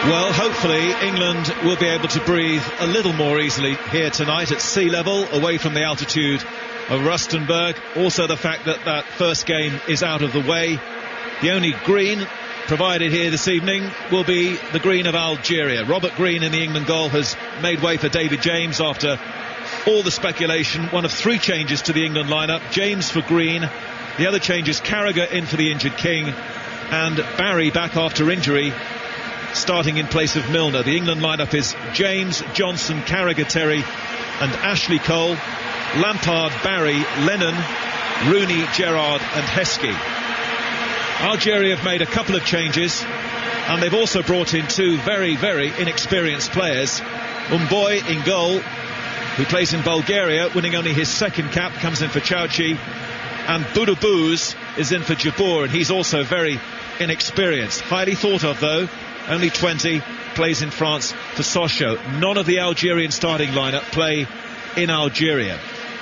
Well, hopefully England will be able to breathe a little more easily here tonight at sea level, away from the altitude of Rustenburg. Also the fact that that first game is out of the way. The only green provided here this evening will be the green of Algeria. Robert Green in the England goal has made way for David James after all the speculation. One of three changes to the England lineup. James for Green. The other change is Carragher in for the injured King, and Barry back after injury, starting in place of Milner. The England lineup is James, Johnson, Carragher, Terry and Ashley Cole. Lampard, Barry, Lennon, Rooney, Gerrard and Heskey. Algeria have made a couple of changes, and they've also brought in two very, very inexperienced players. Umboy in goal, who plays in Bulgaria, winning only his second cap, comes in for Chauchi. And Boudou is in for Jabour, and he's also very inexperienced. Highly thought of though, only 20, plays in France for Sochaux. None of the Algerian starting lineup play in Algeria.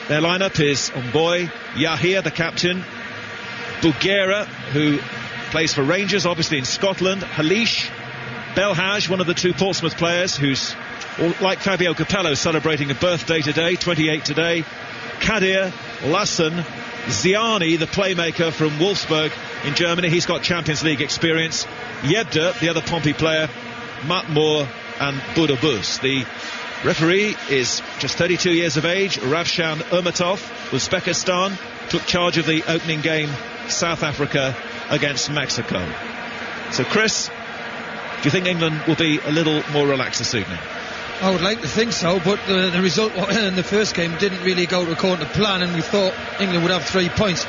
Their lineup is Umboy, Yahia the captain, Bouguera, who plays for Rangers, obviously in Scotland, Halish, Belhaj, one of the two Portsmouth players, who's like Fabio Capello celebrating a birthday today, 28 today, Kadir, Lassen, Ziani, the playmaker from Wolfsburg in Germany, he's got Champions League experience, Yebda, the other Pompey player, Matmour and Boudou. The referee is just 32 years of age, Ravshan Urmatov, Uzbekistan, took charge of the opening game, South Africa against Mexico. So Chris, do you think England will be a little more relaxed this evening? I would like to think so, but the result in the first game didn't really go according to plan, and we thought England would have 3 points.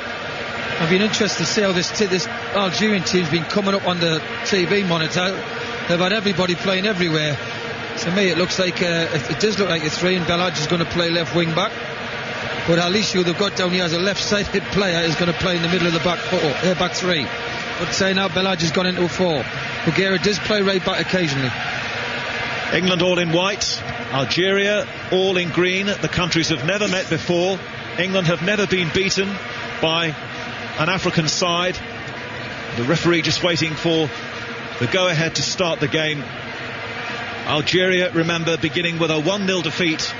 I've been interested to see how this Algerian team's been coming up on the TV monitor. They've had everybody playing everywhere. To me, it looks like it does look like a three, and Belhaj is going to play left wing back. But Alishu, they've got down here as a left-sided player, is going to play in the middle of the back three. But say now Belhaj has gone into a four. Bulgaria does play right back occasionally. England all in white, Algeria all in green. The countries have never met before. England have never been beaten by an African side. The referee just waiting for the go-ahead to start the game. Algeria, remember, beginning with a 1-0 defeat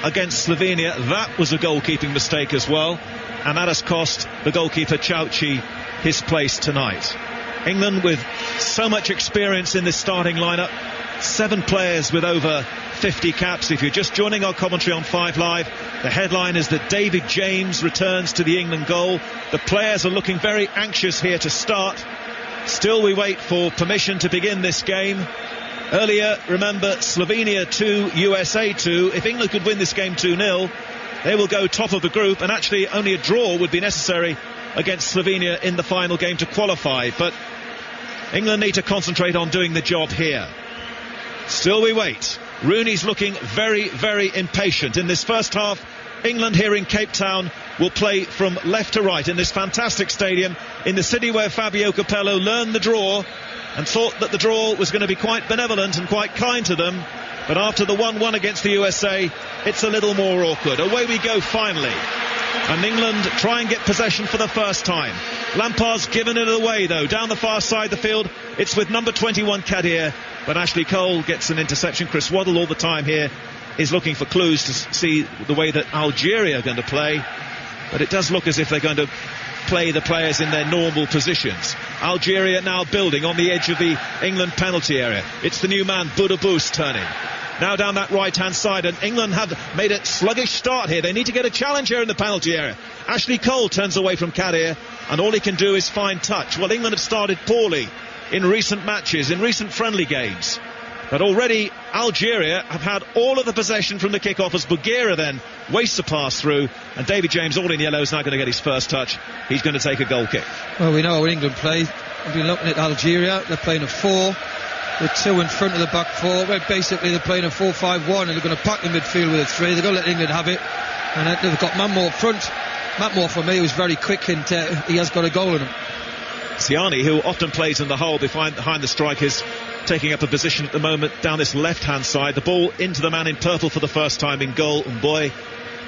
against Slovenia. That was a goalkeeping mistake as well, and that has cost the goalkeeper Chauchi his place tonight. England with so much experience in this starting lineup, 7 players with over 50 caps. If you're just joining our commentary on 5 Live, the headline is that David James returns to the England goal. The players are looking very anxious here to start. Still we wait for permission to begin this game. Earlier, remember, Slovenia 2, USA 2. If England could win this game 2-0, they will go top of the group, and actually only a draw would be necessary against Slovenia in the final game to qualify. But England need to concentrate on doing the job here. Still we wait. Rooney's looking very, very impatient. In this first half, England here in Cape Town will play from left to right in this fantastic stadium, in the city where Fabio Capello learned the draw and thought that the draw was going to be quite benevolent and quite kind to them. But after the 1-1 against the USA, it's a little more awkward. Away we go finally. And England try and get possession for the first time. Lampard's given it away though, down the far side of the field. It's with number 21 Kadir, but Ashley Cole gets an interception. Chris Waddle all the time here is looking for clues to see the way that Algeria are going to play, but it does look as if they're going to play the players in their normal positions. Algeria now building on the edge of the England penalty area. It's the new man Boudou turning now down that right hand side, and England have made a sluggish start here. They need to get a challenge here in the penalty area. Ashley Cole turns away from Kadir, and all he can do is find touch. Well, England have started poorly in recent matches, in recent friendly games, but already Algeria have had all of the possession from the kick-off as Bulgaria then wastes a pass through, and David James, all in yellow, is now going to get his first touch. He's going to take a goal kick. Well, we know how England play. We've been looking at Algeria. They're playing a 4 with 2 in front of the back 4. Well, basically they're playing a 4-5-1, and they're going to pack the midfield with a 3. They're going to let England have it, and they've got Matmour up front. Matmour, for me, was very quick, and he has got a goal in him. Ziani, who often plays in the hole behind the strikers, taking up a position at the moment down this left-hand side. The ball into the man in purple for the first time in goal, Umboy.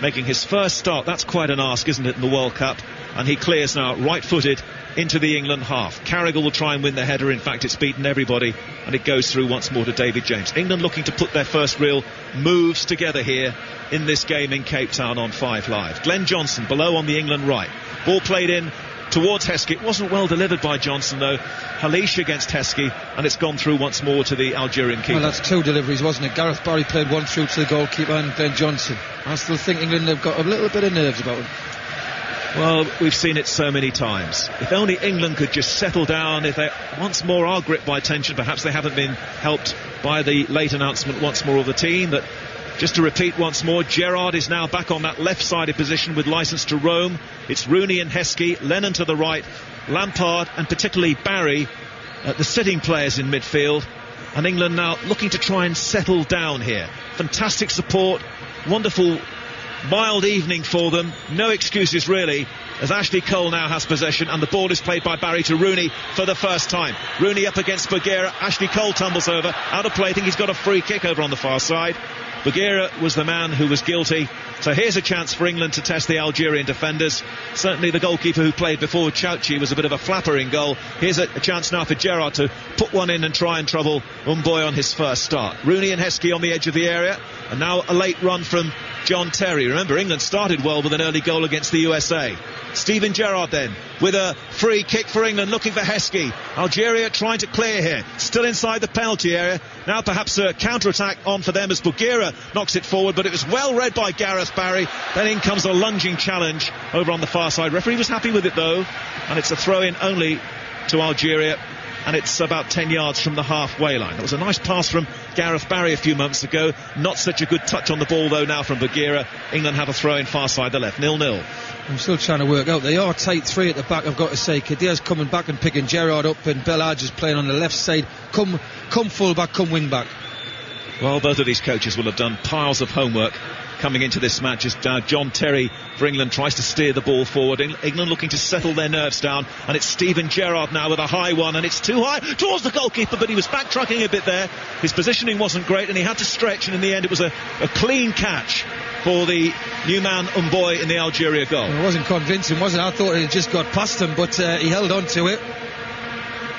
making his first start. That's quite an ask, isn't it, in the World Cup? And he clears now right-footed into the England half. Carragher will try and win the header. In fact, it's beaten everybody, and it goes through once more to David James. England looking to put their first real moves together here in this game in Cape Town on 5 Live. Glenn Johnson below on the England right. Ball played in towards Heskey. It wasn't well delivered by Johnson, though. Halish against Heskey, and it's gone through once more to the Algerian keeper. Well, that's 2 deliveries, wasn't it? Gareth Barry played one through to the goalkeeper and Glenn Johnson. I still think England have got a little bit of nerves about them. Well, we've seen it so many times. If only England could just settle down, if they once more are gripped by tension. Perhaps they haven't been helped by the late announcement once more of the team. But just to repeat once more, Gerrard is now back on that left-sided position with licence to roam. It's Rooney and Heskey, Lennon to the right, Lampard and particularly Barry, the sitting players in midfield. And England now looking to try and settle down here. Fantastic support, wonderful mild evening for them, no excuses really, as Ashley Cole now has possession, and the ball is played by Barry to Rooney for the first time. Rooney up against Bagheera. Ashley Cole tumbles over, out of play. I think he's got a free kick over on the far side. Bagheera was the man who was guilty. So here's a chance for England to test the Algerian defenders. Certainly the goalkeeper who played before, Chauchi, was a bit of a flapper in goal. Here's a chance now for Gerrard to put one in and try and trouble Umboy on his first start. Rooney and Heskey on the edge of the area, and now a late run from John Terry. Remember, England started well with an early goal against the USA. Steven Gerrard then with a free kick for England, looking for Heskey. Algeria trying to clear here, still inside the penalty area. Now perhaps a counter-attack on for them as Bagheera knocks it forward, but it was well read by Gareth Barry. Then in comes a lunging challenge over on the far side. Referee was happy with it though, and it's a throw-in only to Algeria, and it's about 10 yards from the halfway line. That was a nice pass from Gareth Barry a few months ago. Not such a good touch on the ball though now from Bagheera. England have a throw in far side the left, 0-0. I'm still trying to work out. They are tight 3 at the back, I've got to say. Kadir's coming back and picking Gerrard up, and Belhaj is playing on the left side. Come full back, come wing back. Well, both of these coaches will have done piles of homework coming into this match as John Terry for England tries to steer the ball forward. England looking to settle their nerves down, and it's Steven Gerrard now with a high one, and it's too high towards the goalkeeper, but he was backtracking a bit there. His positioning wasn't great and he had to stretch, and in the end it was a clean catch for the new man Umboy in the Algeria goal. It wasn't convincing, was it? I thought it had just got past him, but he held on to it.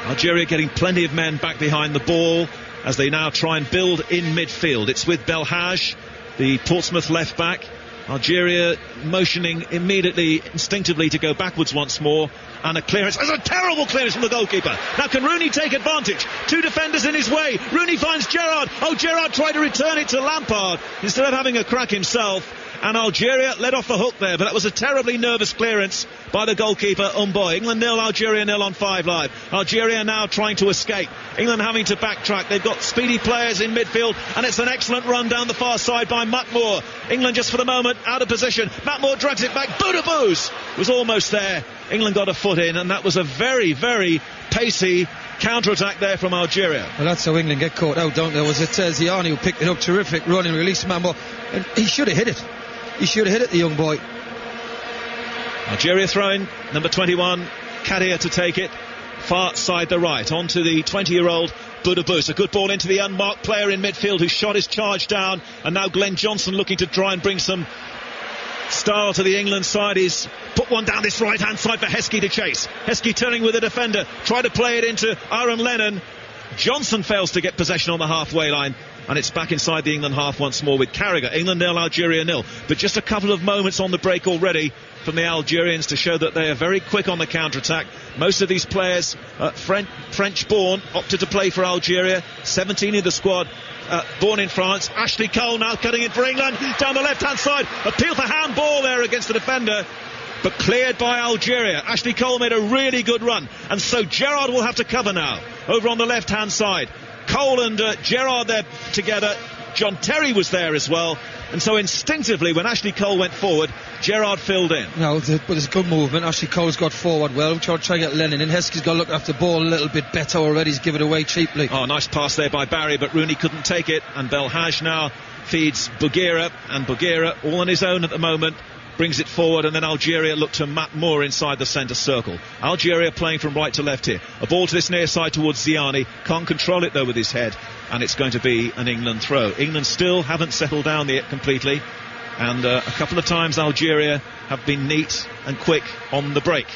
Algeria getting plenty of men back behind the ball as they now try and build in midfield. It's with Belhaj, the Portsmouth left back. Algeria motioning immediately, instinctively to go backwards once more, and a clearance. There's a terrible clearance from the goalkeeper. Now can Rooney take advantage? 2 defenders in his way. Rooney finds Gerrard. Oh, Gerrard tried to return it to Lampard instead of having a crack himself, and Algeria let off the hook there, but that was a terribly nervous clearance by the goalkeeper Umboy. England 0, Algeria 0 on 5 Live. Algeria now trying to escape, England having to backtrack. They've got speedy players in midfield, and it's an excellent run down the far side by Matt Moore. England just for the moment out of position. Matt Moore drags it back. Boudebouz was almost there. England got a foot in, and that was a very, very pacey counter-attack there from Algeria. Well, that's how England get caught out, don't they? Was it Ziani who picked it up? Terrific run and released Matt Moore, and he should have hit it. He should have hit it, the young boy. Algeria throwing, number 21, Kadir to take it. Far side the right, onto the 20-year-old Boudebouz. A good ball into the unmarked player in midfield who shot his charge down. And now Glenn Johnson looking to try and bring some style to the England side. He's put one down this right-hand side for Heskey to chase. Heskey turning with a defender. Try to play it into Aaron Lennon. Johnson fails to get possession on the halfway line, and it's back inside the England half once more with Carragher. England 0, Algeria 0. But just a couple of moments on the break already from the Algerians to show that they are very quick on the counter-attack. Most of these players, French-born, opted to play for Algeria. 17 in the squad, born in France. Ashley Cole now cutting in for England down the left-hand side. Appeal for handball there against the defender, but cleared by Algeria. Ashley Cole made a really good run, and so Gerrard will have to cover now over on the left-hand side. Cole and Gerrard there together. John Terry was there as well, and so instinctively when Ashley Cole went forward, Gerrard filled in. No, but there's good movement. Ashley Cole's got forward well. We'll try to get Lennon in. Heskey's got to look after the ball a little bit better already. He's given it away cheaply. Oh, nice pass there by Barry, but Rooney couldn't take it, and Belhaj now feeds Bagheera, and Bagheera all on his own at the moment brings it forward, and then Algeria look to Matt Moore inside the centre circle. Algeria playing from right to left here. A ball to this near side towards Ziani. Can't control it though with his head, and it's going to be an England throw. England still haven't settled down yet completely. And a couple of times Algeria have been neat and quick on the break.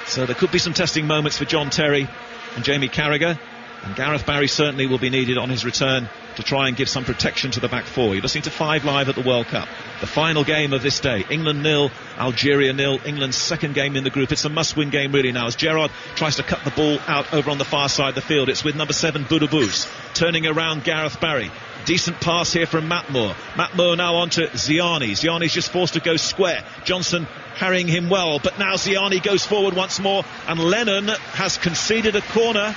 So there could be some testing moments for John Terry and Jamie Carragher. And Gareth Barry certainly will be needed on his return to try and give some protection to the back four. You're listening to 5 Live at the World Cup. The final game of this day. England 0, Algeria 0. England's second game in the group. It's a must-win game really now as Gerrard tries to cut the ball out over on the far side of the field. It's with number 7 Boudebouz turning around Gareth Barry. Decent pass here from Matt Moore. Matt Moore now on to Ziani. Ziani's just forced to go square. Johnson harrying him well, but now Ziani goes forward once more, and Lennon has conceded a corner.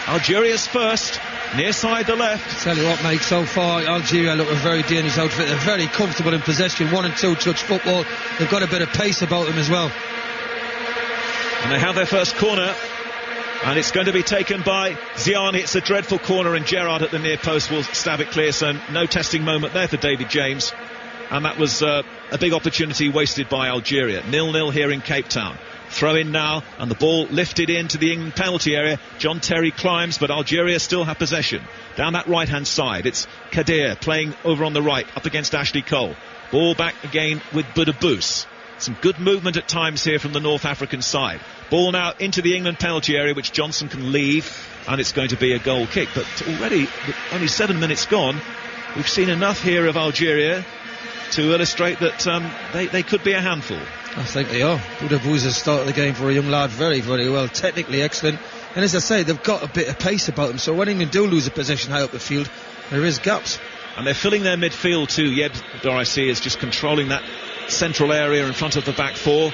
Algeria's first, near side the left. Tell you what, mate, so far Algeria look a very dangerous outfit. They're very comfortable in possession, 1 and 2 touch football. They've got a bit of pace about them as well. And they have their first corner, and it's going to be taken by Ziani. It's a dreadful corner, and Gerrard at the near post will stab it clear, so no testing moment there for David James. And that was a big opportunity wasted by Algeria. 0-0 here in Cape Town. Throw in now, and the ball lifted into the England penalty area. John Terry climbs, but Algeria still have possession. Down that right-hand side, it's Kadir playing over on the right, up against Ashley Cole. Ball back again with Boudebouz. Some good movement at times here from the North African side. Ball now into the England penalty area, which Johnson can leave, and it's going to be a goal kick. But already, with only 7 minutes gone, we've seen enough here of Algeria to illustrate that they could be a handful. I think they are. Boudebouz has started the game for a young lad very, very well. Technically excellent. And as I say, they've got a bit of pace about them. So when England do lose a possession high up the field, there is gaps. And they're filling their midfield too. Yeb Dorassi is just controlling that central area in front of the back four.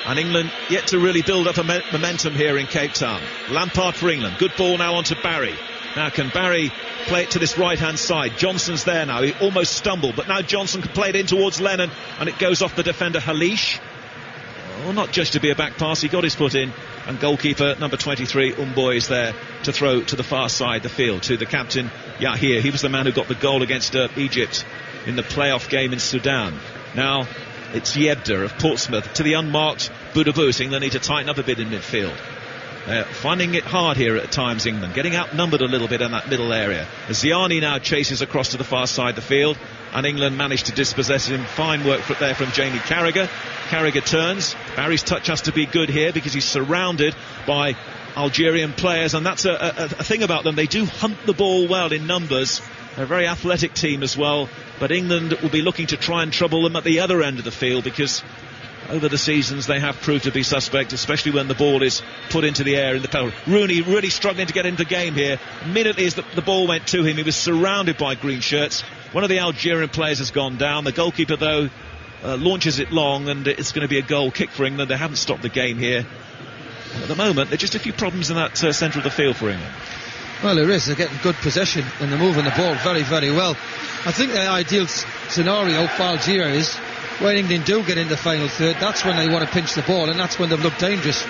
And England yet to really build up a momentum here in Cape Town. Lampard for England. Good ball now onto Barry. Now can Barry play it to this right-hand side? Johnson's there now. He almost stumbled, but now Johnson can play it in towards Lennon, and it goes off the defender Halish. Well, not just to be a back pass, he got his foot in, and goalkeeper number 23 Umboy is there to throw to the far side of the field to the captain Yahir. He was the man who got the goal against Egypt in the playoff game in Sudan. Now it's Yebda of Portsmouth to the unmarked Boudebouz. England need to tighten up a bit in midfield. Finding it hard here at times, England getting outnumbered a little bit in that middle area. Ziani now chases across to the far side of the field, and England managed to dispossess him. Fine work there from Jamie Carragher. Carragher turns. Barry's touch has to be good here because he's surrounded by Algerian players, and that's a thing about them. They do hunt the ball well in numbers. They're a very athletic team as well, but England will be looking to try and trouble them at the other end of the field, because over the seasons they have proved to be suspect, especially when the ball is put into the air in the penalty. Rooney really struggling to get into the game here. Immediately as the ball went to him, he was surrounded by green shirts. One of the Algerian players has gone down. The goalkeeper, though, launches it long, and it's going to be a goal kick for England. They haven't stopped the game here. And at the moment, there are just a few problems in that centre of the field for England. Well, there is. They're getting good possession and they're moving the ball very, very well. I think the ideal scenario for Algeria is when England do get in the final third, that's when they want to pinch the ball, and that's when they've looked dangerous.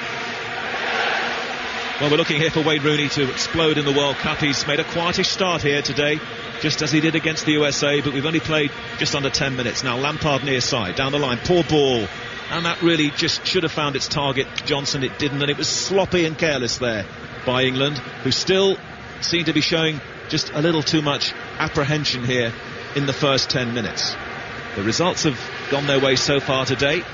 Well, we're looking here for Wayne Rooney to explode in the World Cup. He's made a quietish start here today, just as he did against the USA, but we've only played just under 10 minutes. Now Lampard near side, down the line, poor ball, and that really just should have found its target, Johnson. It didn't, and it was sloppy and careless there by England, who still seem to be showing just a little too much apprehension here in the first 10 minutes. The results have gone their way so far today.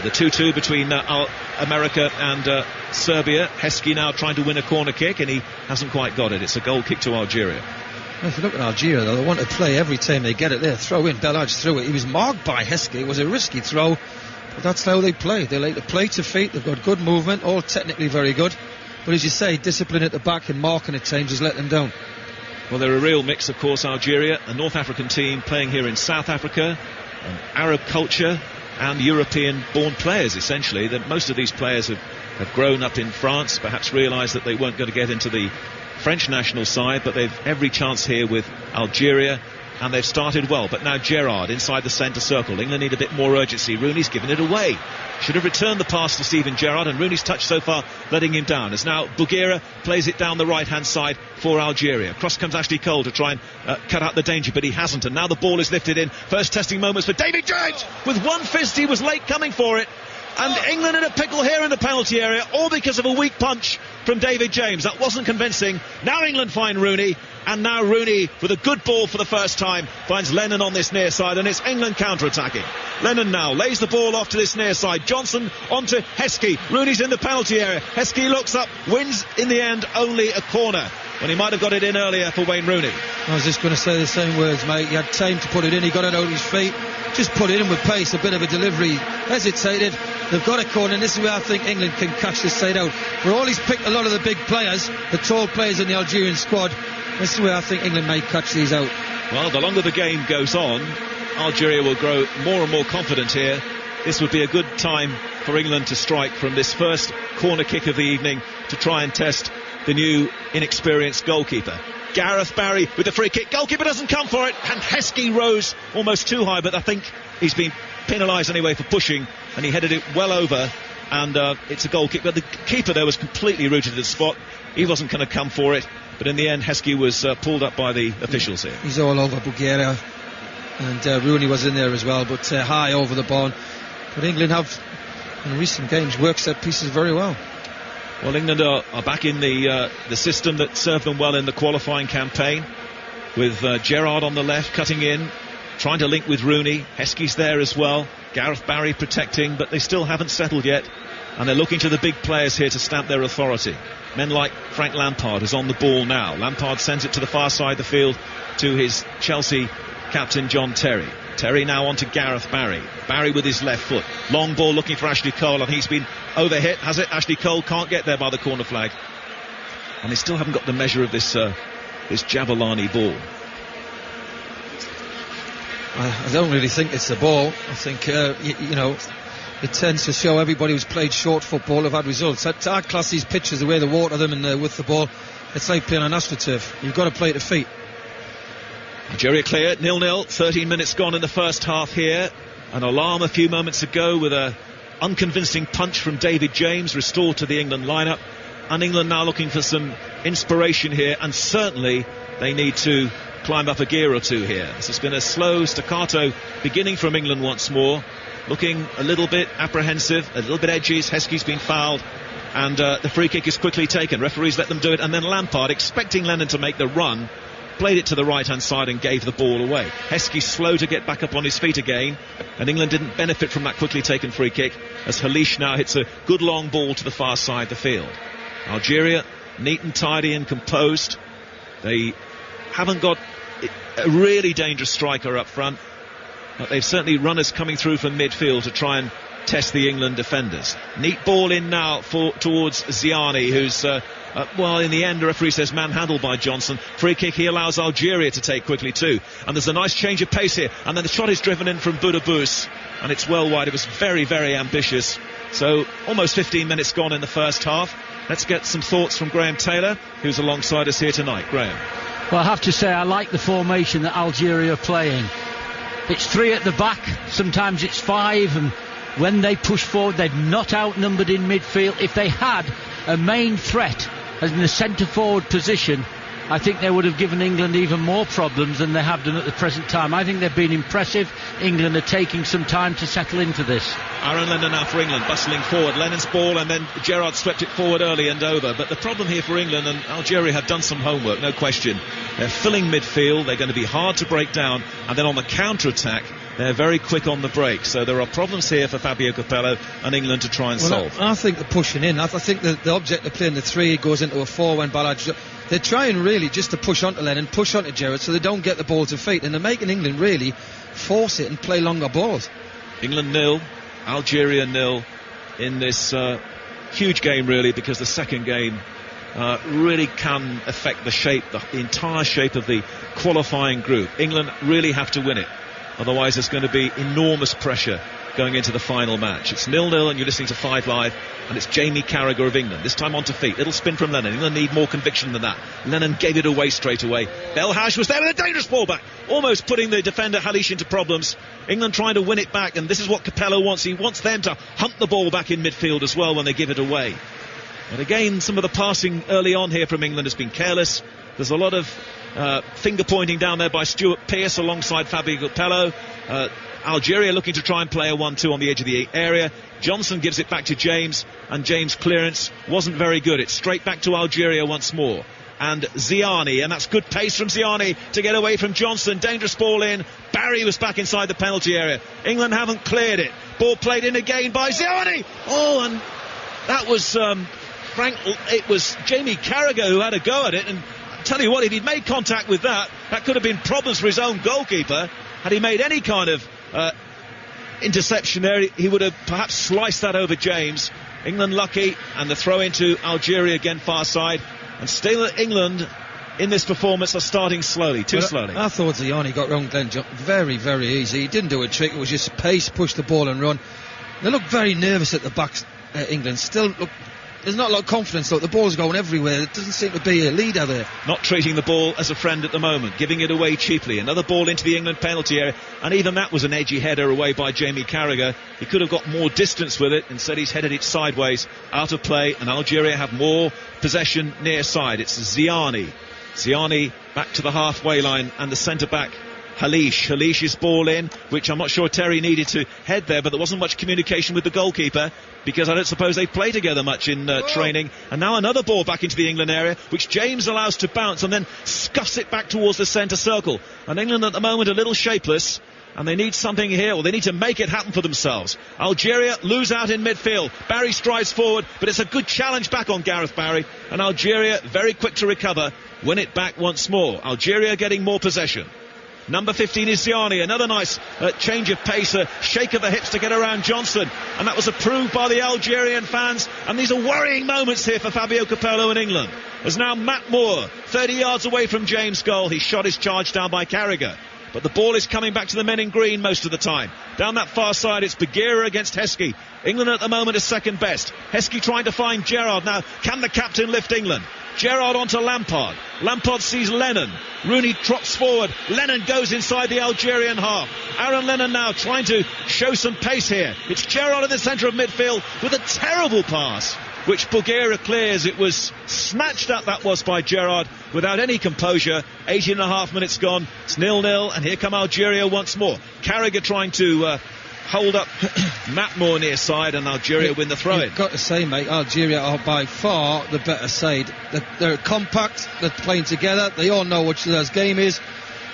The 2-2 between America and Serbia. Heskey now trying to win a corner kick, and he hasn't quite got it. It's a goal kick to Algeria. If you look at Algeria, though, they want to play every time they get it there. Throw in, Belhaj threw it. He was marked by Heskey. It was a risky throw, but that's how they play. They like to play to feet. They've got good movement, all technically very good. But as you say, discipline at the back and marking at times has let them down. Well, they're a real mix, of course, Algeria, a North African team playing here in South Africa, an Arab culture and European-born players, essentially. Most of these players have grown up in France, perhaps realised that they weren't going to get into the French national side, but they've every chance here with Algeria, and they've started well. But now Gerrard inside the centre circle. England need a bit more urgency. Rooney's given it away. Should have returned the pass to Steven Gerrard, and Rooney's touch so far letting him down. As now Bouguera plays it down the right-hand side for Algeria. Across comes Ashley Cole to try and cut out the danger, but he hasn't. And now the ball is lifted in. First testing moments for David James. With one fist, he was late coming for it. And England in a pickle here in the penalty area, all because of a weak punch from David James. That wasn't convincing. Now England find Rooney, and now Rooney, with a good ball for the first time, finds Lennon on this near side, and it's England counter-attacking. Lennon now lays the ball off to this near side. Johnson onto Heskey. Rooney's in the penalty area. Heskey looks up, wins in the end only a corner, when he might have got it in earlier for Wayne Rooney. I was just going to say the same words, mate. He had time to put it in. He got it out of his feet. Just put it in with pace, a bit of a delivery. Hesitated. They've got a corner, and this is where I think England can catch this side out. Where all he's picked a lot of the big players, the tall players in the Algerian squad. This is where I think England may catch these out. Well, the longer the game goes on, Algeria will grow more and more confident here. This would be a good time for England to strike from this first corner kick of the evening to try and test the new inexperienced goalkeeper. Gareth Barry with the free kick. Goalkeeper doesn't come for it, and Heskey rose almost too high, but I think he's been penalised anyway for pushing, and he headed it well over, and it's a goal kick. But the keeper there was completely rooted to the spot. He wasn't going to come for it, but in the end Heskey was pulled up by the officials here. He's all over Bulgaria, and Rooney was in there as well, but high over the bar. But England have, in recent games, worked set pieces very well. Well, England are back in the system that served them well in the qualifying campaign, with Gerrard on the left, cutting in, trying to link with Rooney. Heskey's there as well. Gareth Barry protecting, but they still haven't settled yet, and they're looking to the big players here to stamp their authority. Men like Frank Lampard is on the ball now. Lampard sends it to the far side of the field to his Chelsea captain John Terry. Terry now on to Gareth Barry. Barry with his left foot. Long ball looking for Ashley Cole, and he's been overhit. Has it? Ashley Cole can't get there by the corner flag. And they still haven't got the measure of this Jabalani ball. I don't really think it's the ball. I think, it tends to show everybody who's played short football have had results. I'd class these pitches, the way they water them and with the ball, it's like playing on AstroTurf. You've got to play at the feet. Algeria clear, 0-0, 13 minutes gone in the first half here. An alarm a few moments ago with a unconvincing punch from David James, restored to the England lineup. And England now looking for some inspiration here, and certainly they need to climb up a gear or two here. This has been a slow staccato beginning from England once more, looking a little bit apprehensive, a little bit edgy. Heskey's been fouled, and the free kick is quickly taken. Referees let them do it, and then Lampard, expecting Lennon to make the run, played it to the right hand side and gave the ball away. Heskey slow to get back up on his feet again, and England didn't benefit from that quickly taken free kick, as Halish now hits a good long ball to the far side of the field. Algeria neat and tidy and composed. They haven't got a really dangerous striker up front, but they've certainly runners coming through from midfield to try and test the England defenders. Neat ball in now towards Ziani, who's in the end the referee says manhandled by Johnson. Free kick he allows Algeria to take quickly too, and there's a nice change of pace here, and then the shot is driven in from Boudabous, and it's well wide. It was very, very ambitious. So almost 15 minutes gone in the first half. Let's get some thoughts from Graham Taylor, who's alongside us here tonight. Graham. Well, I have to say I like the formation that Algeria are playing. It's 3 at the back, sometimes it's 5, and when they push forward they're not outnumbered in midfield. If they had a main threat as in the centre forward position, I think they would have given England even more problems than they have done at the present time. I think they've been impressive. England are taking some time to settle into this. Aaron Lennon now for England, bustling forward. Lennon's ball, and then Gerrard swept it forward early and over. But the problem here for England, and Algeria have done some homework, no question. They're filling midfield, they're going to be hard to break down, and then on the counter-attack they're very quick on the break. So there are problems here for Fabio Capello and England to try and solve. I think they're pushing in. I think the object of playing the 3 goes into a 4 when Ballard. They're trying really just to push onto Lennon, push onto Gerrard, so they don't get the ball to feet, and they're making England really force it and play longer balls. England 0, Algeria 0 in this huge game, really, because the second game really can affect the entire shape of the qualifying group. England really have to win it, otherwise there's going to be enormous pressure going into the final match. It's 0-0 and you're listening to 5 Live, and it's Jamie Carragher of England, this time onto feet. Little spin from Lennon. England need more conviction than that. Lennon gave it away straight away. Belhaj was there with a dangerous ball back, almost putting the defender Halish into problems. England trying to win it back, and this is what Capello wants. He wants them to hunt the ball back in midfield as well when they give it away. But again, some of the passing early on here from England has been careless. There's a lot of finger pointing down there by Stuart Pearce alongside Fabio Capello. Algeria looking to try and play a 1-2 on the edge of the area. Johnson gives it back to James, and James' clearance wasn't very good. It's straight back to Algeria once more. And Ziani, and that's good pace from Ziani to get away from Johnson. Dangerous ball in. Barry was back inside the penalty area. England haven't cleared it. Ball played in again by Ziani. Oh, and that was it was Jamie Carragher who had a go at it. And I tell you what, if he'd made contact with that could have been problems for his own goalkeeper. Had he made any kind of interception there, he would have perhaps sliced that over James. England lucky, and the throw into Algeria again, far side. And still England in this performance are starting slowly, slowly. I thought Ziani got round Glenn Johnson very, very easy. He didn't do a trick, it was just pace, push the ball and run. They look very nervous at the back, England. Still, look, there's not a lot of confidence. Look, the ball's going everywhere. There doesn't seem to be a leader there. Not treating the ball as a friend at the moment, giving it away cheaply. Another ball into the England penalty area, and even that was an edgy header away by Jamie Carragher. He could have got more distance with it. Instead, he's headed it sideways, out of play, and Algeria have more possession near side. It's Ziani. Ziani back to the halfway line, and the centre-back Halish's ball in, which I'm not sure Terry needed to head there, but there wasn't much communication with the goalkeeper, because I don't suppose they play together much in training. And now another ball back into the England area, which James allows to bounce and then scuffs it back towards the centre circle. And England at the moment a little shapeless, and they need something here, or they need to make it happen for themselves. Algeria lose out in midfield. Barry strides forward, but it's a good challenge back on Gareth Barry, and Algeria very quick to recover, win it back once more. Algeria getting more possession. Number 15 is Ziani. Another nice change of pace, a shake of the hips to get around Johnson, and that was approved by the Algerian fans. And these are worrying moments here for Fabio Capello in England. There's now Matt Moore 30 yards away from James' goal. He shot his charge down by Carragher, but the ball is coming back to the men in green most of the time. Down that far side, it's Bagheera against Heskey. England at the moment is second best. Heskey trying to find Gerrard. Now, can the captain lift England? Gerrard onto Lampard. Lampard sees Lennon. Rooney trots forward. Lennon goes inside the Algerian half. Aaron Lennon now trying to show some pace here. It's Gerrard in the centre of midfield with a terrible pass, which Bagheera clears. It was snatched up, that was, by Gerrard without any composure. 18.5 minutes gone. It's 0-0, and here come Algeria once more. Carragher trying to hold up Matt Moore near side, and Algeria win the throw-in. You've got to say, mate, Algeria are by far the better side. They're compact, they're playing together, they all know what their game is,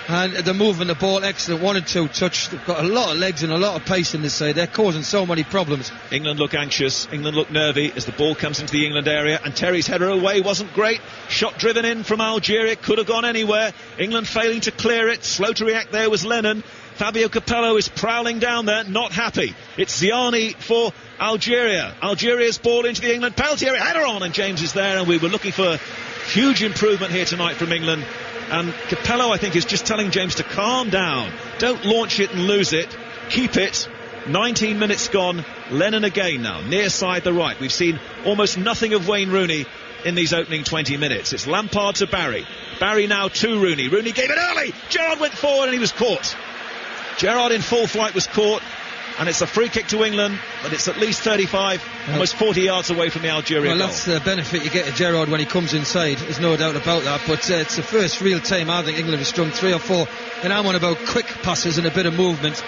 and they're moving the ball excellent. 1 and 2 touch. They've got a lot of legs and a lot of pace in this side. They're causing so many problems. England look anxious, England look nervy as the ball comes into the England area, and Terry's header away wasn't great. Shot driven in from Algeria, could have gone anywhere. England failing to clear it. Slow to react there was Lennon. Fabio Capello is prowling down there, not happy. It's Ziani for Algeria. Algeria's ball into the England penalty area. Header on, and James is there, and we were looking for huge improvement here tonight from England. And Capello, I think, is just telling James to calm down. Don't launch it and lose it. Keep it. 19 minutes gone. Lennon again now, near side the right. We've seen almost nothing of Wayne Rooney in these opening 20 minutes. It's Lampard to Barry. Barry now to Rooney. Rooney gave it early. Gerrard went forward and he was caught. Gerrard in full flight was caught, and it's a free kick to England, but it's at least 35, almost 40 yards away from the Algeria goal. That's the benefit you get to Gerrard when he comes inside. There's no doubt about that, but it's the first real time I think England have strung 3 or 4, and I'm on about quick passes and a bit of movement.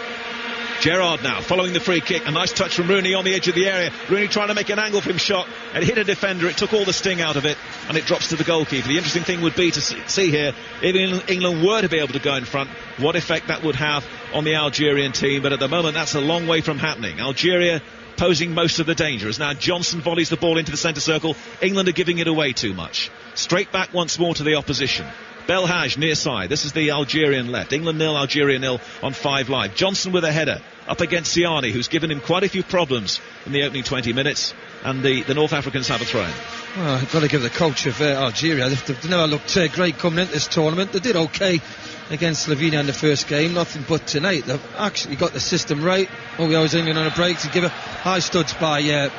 Gerrard now following the free kick. A nice touch from Rooney on the edge of the area. Rooney trying to make an angle for him shot. It hit a defender. It took all the sting out of it, and it drops to the goalkeeper. The interesting thing would be to see here, if England were to be able to go in front, what effect that would have on the Algerian team. But at the moment, that's a long way from happening. Algeria posing most of the danger as now Johnson volleys the ball into the centre circle. England are giving it away too much. Straight back once more to the opposition. Belhaj near side. This is the Algerian left. England 0, Algeria 0 on 5 Live. Johnson with a header up against Ziani, who's given him quite a few problems in the opening 20 minutes, and the North Africans have a throw-in. Well, I've got to give the coach of Algeria. They've never looked great coming into this tournament. They did okay against Slovenia in the first game, nothing but tonight. They've actually got the system right. We always England on a break to give a high studs by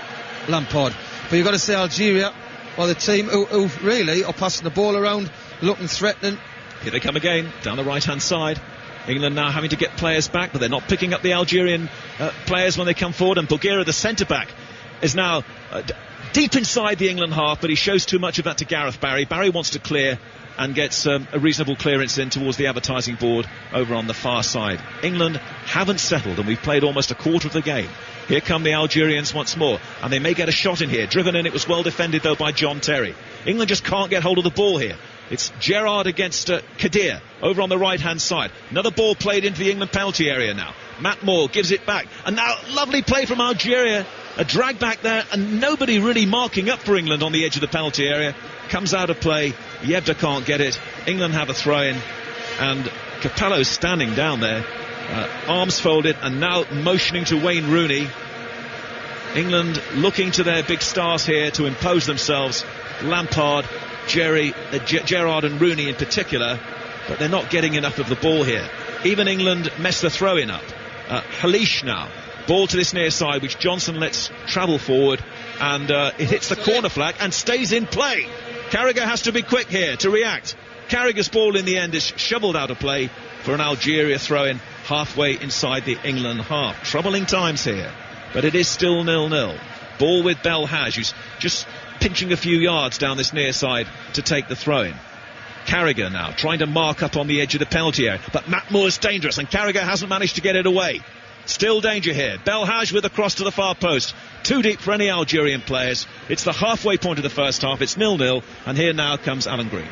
Lampard. But you've got to say Algeria, well, the team who really are passing the ball around, looking threatening. Here they come again, down the right-hand side. England now having to get players back, but they're not picking up the Algerian players when they come forward. And Bagheera, the centre-back, is now deep inside the England half, but he shows too much of that to Gareth Barry. Barry wants to clear, and gets a reasonable clearance in towards the advertising board over on the far side. England haven't settled, and we've played almost a quarter of the game. Here come the Algerians once more, and they may get a shot in here. Driven in, it was well defended though by John Terry. England just can't get hold of the ball here. It's Gerrard against Kadir over on the right hand side. Another ball played into the England penalty area now. Matt Moore gives it back, and now lovely play from Algeria. A drag back there, and nobody really marking up for England on the edge of the penalty area. Comes out of play. Yebda can't get it. England have a throw in, and Capello's standing down there, arms folded, and now motioning to Wayne Rooney. England looking to their big stars here to impose themselves. Lampard, Gerrard and Rooney in particular, but they're not getting enough of the ball here. Even England mess the throw in up. Halish now, ball to this near side, which Johnson lets travel forward, and it hits the corner flag and stays in play. Carragher has to be quick here to react. Carragher's ball in the end is shoveled out of play for an Algeria throw-in halfway inside the England half. Troubling times here, but it is still 0-0. Ball with Belhaj, who's just pinching a few yards down this near side to take the throw-in. Carragher now trying to mark up on the edge of the penalty area, but Matt Moore's dangerous, and Carragher hasn't managed to get it away. Still danger here. Belhaj with a cross to the far post. Too deep for any Algerian players. It's the halfway point of the first half. It's 0-0, and here now comes Alan Green.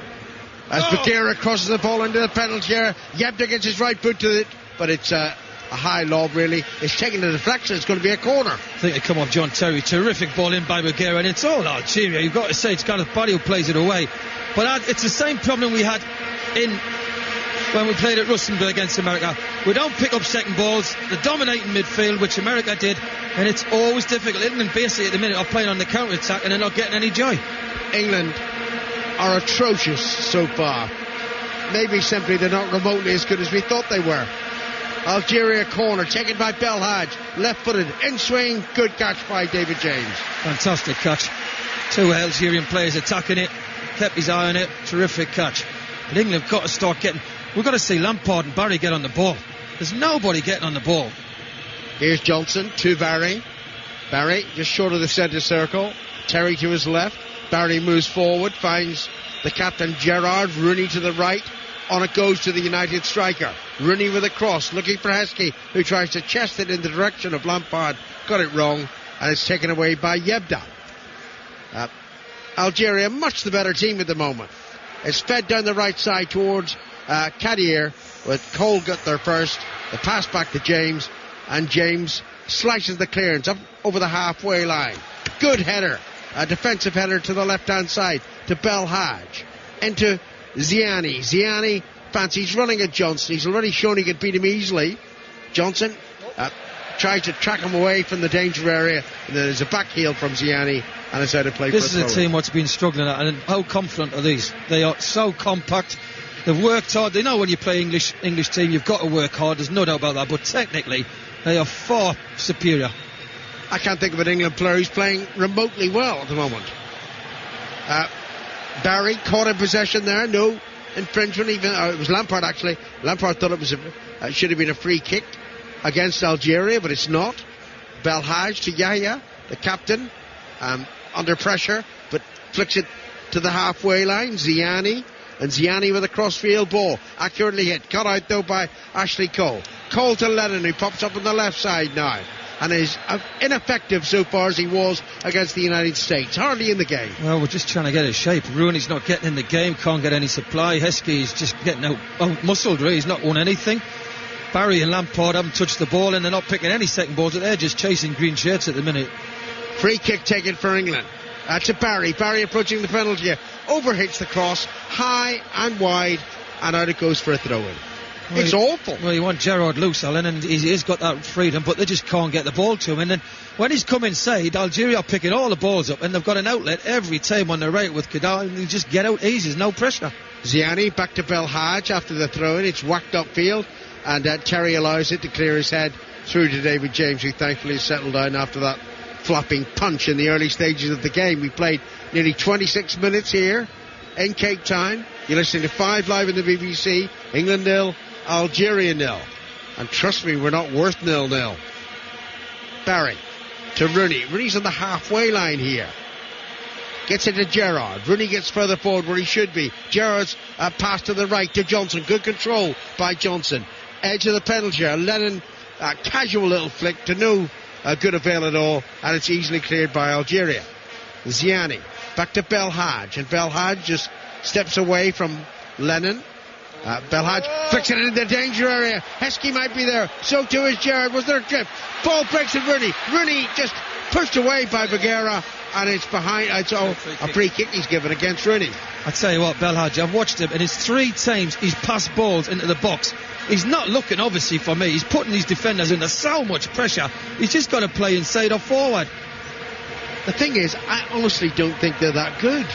As Badira crosses the ball into the penalty area, Yebda gets his right foot to it, but it's a high lob really. It's taking the deflection. It's going to be a corner. I think it come off John Terry. Terrific ball in by Badira, and it's all Algeria. You've got to say it's kind of Barry who plays it away. But it's the same problem we had when we played at Rustenburg against America. We don't pick up second balls. They dominate in midfield, which America did, and it's always difficult. England basically at the minute are playing on the counter-attack, and they're not getting any joy. England are atrocious so far. Maybe simply they're not remotely as good as we thought they were. Algeria corner taken by Belhaj, left-footed, in-swing, good catch by David James. Fantastic catch. Two Algerian players attacking it, kept his eye on it, terrific catch. But England have got to start getting... We've got to see Lampard and Barry get on the ball. There's nobody getting on the ball. Here's Johnson to Barry. Barry just short of the centre circle. Terry to his left. Barry moves forward, finds the captain Gerrard. Rooney to the right. On it goes to the United striker. Rooney with a cross, looking for Heskey, who tries to chest it in the direction of Lampard. Got it wrong, and it's taken away by Yebda. Algeria, much the better team at the moment. It's fed down the right side towards Kadir, with Cole got there first. The pass back to James, and James slices the clearance up over the halfway line. Good header, a defensive header to the left-hand side to Belhaj. Into Ziani. Ziani fancies running at Johnson. He's already shown he could beat him easily. Johnson tries to track him away from the danger area, and then there's a back heel from Ziani, and it's out of play. This is a team what's been struggling at, and how confident are these? They are so compact. They've worked hard. They know when you play English team, you've got to work hard. There's no doubt about that. But technically, they are far superior. I can't think of an England player who's playing remotely well at the moment. Barry caught in possession there. No infringement. Even it was Lampard actually. Lampard thought it was should have been a free kick against Algeria, but it's not. Belhaj to Yahya, the captain, under pressure, but flicks it to the halfway line. Ziani. And Ziani with a crossfield ball, accurately hit, cut out though by Ashley Cole. Cole to Lennon, who pops up on the left side now, and is ineffective so far as he was against the United States. Hardly in the game. Well, we're just trying to get his shape. Rooney's not getting in the game, can't get any supply. Heskey's just getting out muscled really, he's not won anything. Barry and Lampard haven't touched the ball, and they're not picking any second balls. They're just chasing green shirts at the minute. Free kick taken for England. To Barry. Barry approaching the penalty here. Overhits the cross, high and wide, and out it goes for a throw-in. Well, it's awful. Well, you want Gerrard loose, Alan, and he's got that freedom, but they just can't get the ball to him. And then when he's come inside, Algeria are picking all the balls up, and they've got an outlet every time on the right with Kadar, and they just get out easy. There's no pressure. Ziani back to Belhaj after the throw-in. It's whacked upfield, and Terry allows it to clear his head through to David James, who thankfully has settled down after that flopping punch in the early stages of the game. We played nearly 26 minutes here in Cape Town. You're listening to 5 Live in the BBC. England 0, Algeria 0. And trust me, we're not worth 0-0. Barry to Rooney. Rooney's on the halfway line here. Gets it to Gerrard. Rooney gets further forward where he should be. Gerrard's pass to the right to Johnson. Good control by Johnson. Edge of the penalty area. Lennon, casual little flick to no good avail at all, and it's easily cleared by Algeria. Ziani back to Belhaj, and Belhaj just steps away from Lennon. Belhaj flicks it into the danger area. Heskey might be there, so too is Gerrard. Was there a trip? Ball breaks at Rooney. Rooney just pushed away by Bagheera, and it's behind. It's a free kick he's given against Rooney. I tell you what, Belhaj, I've watched him, and it's 3 times he's passed balls into the box. He's not looking, obviously, for me. He's putting these defenders under so much pressure. He's just got to play inside or forward. The thing is, I honestly don't think they're that good.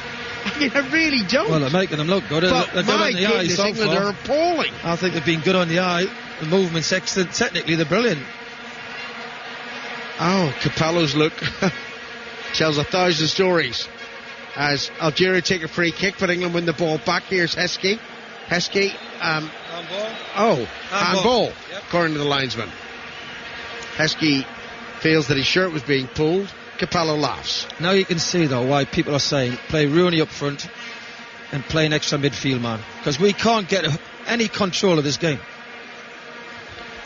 I mean, I really don't. Well, they're making them look good. But they're my good on the eye goodness, so England far. are appalling. I think they've been good on the eye. The movement's excellent. Technically, they're brilliant. Oh, Capello's look tells 1,000 stories. As Algeria take a free kick, but England win the ball back. Here's Heskey. Heskey, handball, yep. According to the linesman. Heskey feels that his shirt was being pulled. Capello laughs. Now you can see, though, why people are saying play Rooney up front and play an extra midfield man, because we can't get any control of this game.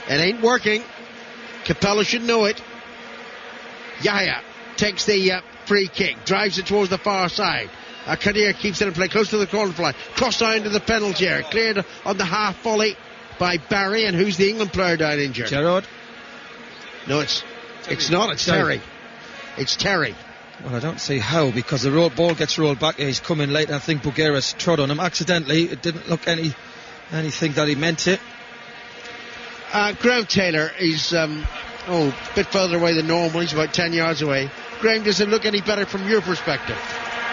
It ain't working. Capello should know it. Yahya takes the free kick, drives it towards the far side. Kadir keeps it in play close to the corner flag. Crossed down to the penalty area. Cleared on the half volley by Barry. And who's the England player down injured? Gerrard? No, it's not. It's Terry. It's Terry. Well, I don't see how, because the ball gets rolled back. He's come in late, and I think Bulgaria's trod on him accidentally. It didn't look anything that he meant it. Graham Taylor is a bit further away than normal. He's about 10 yards away. Graham, does it look any better from your perspective?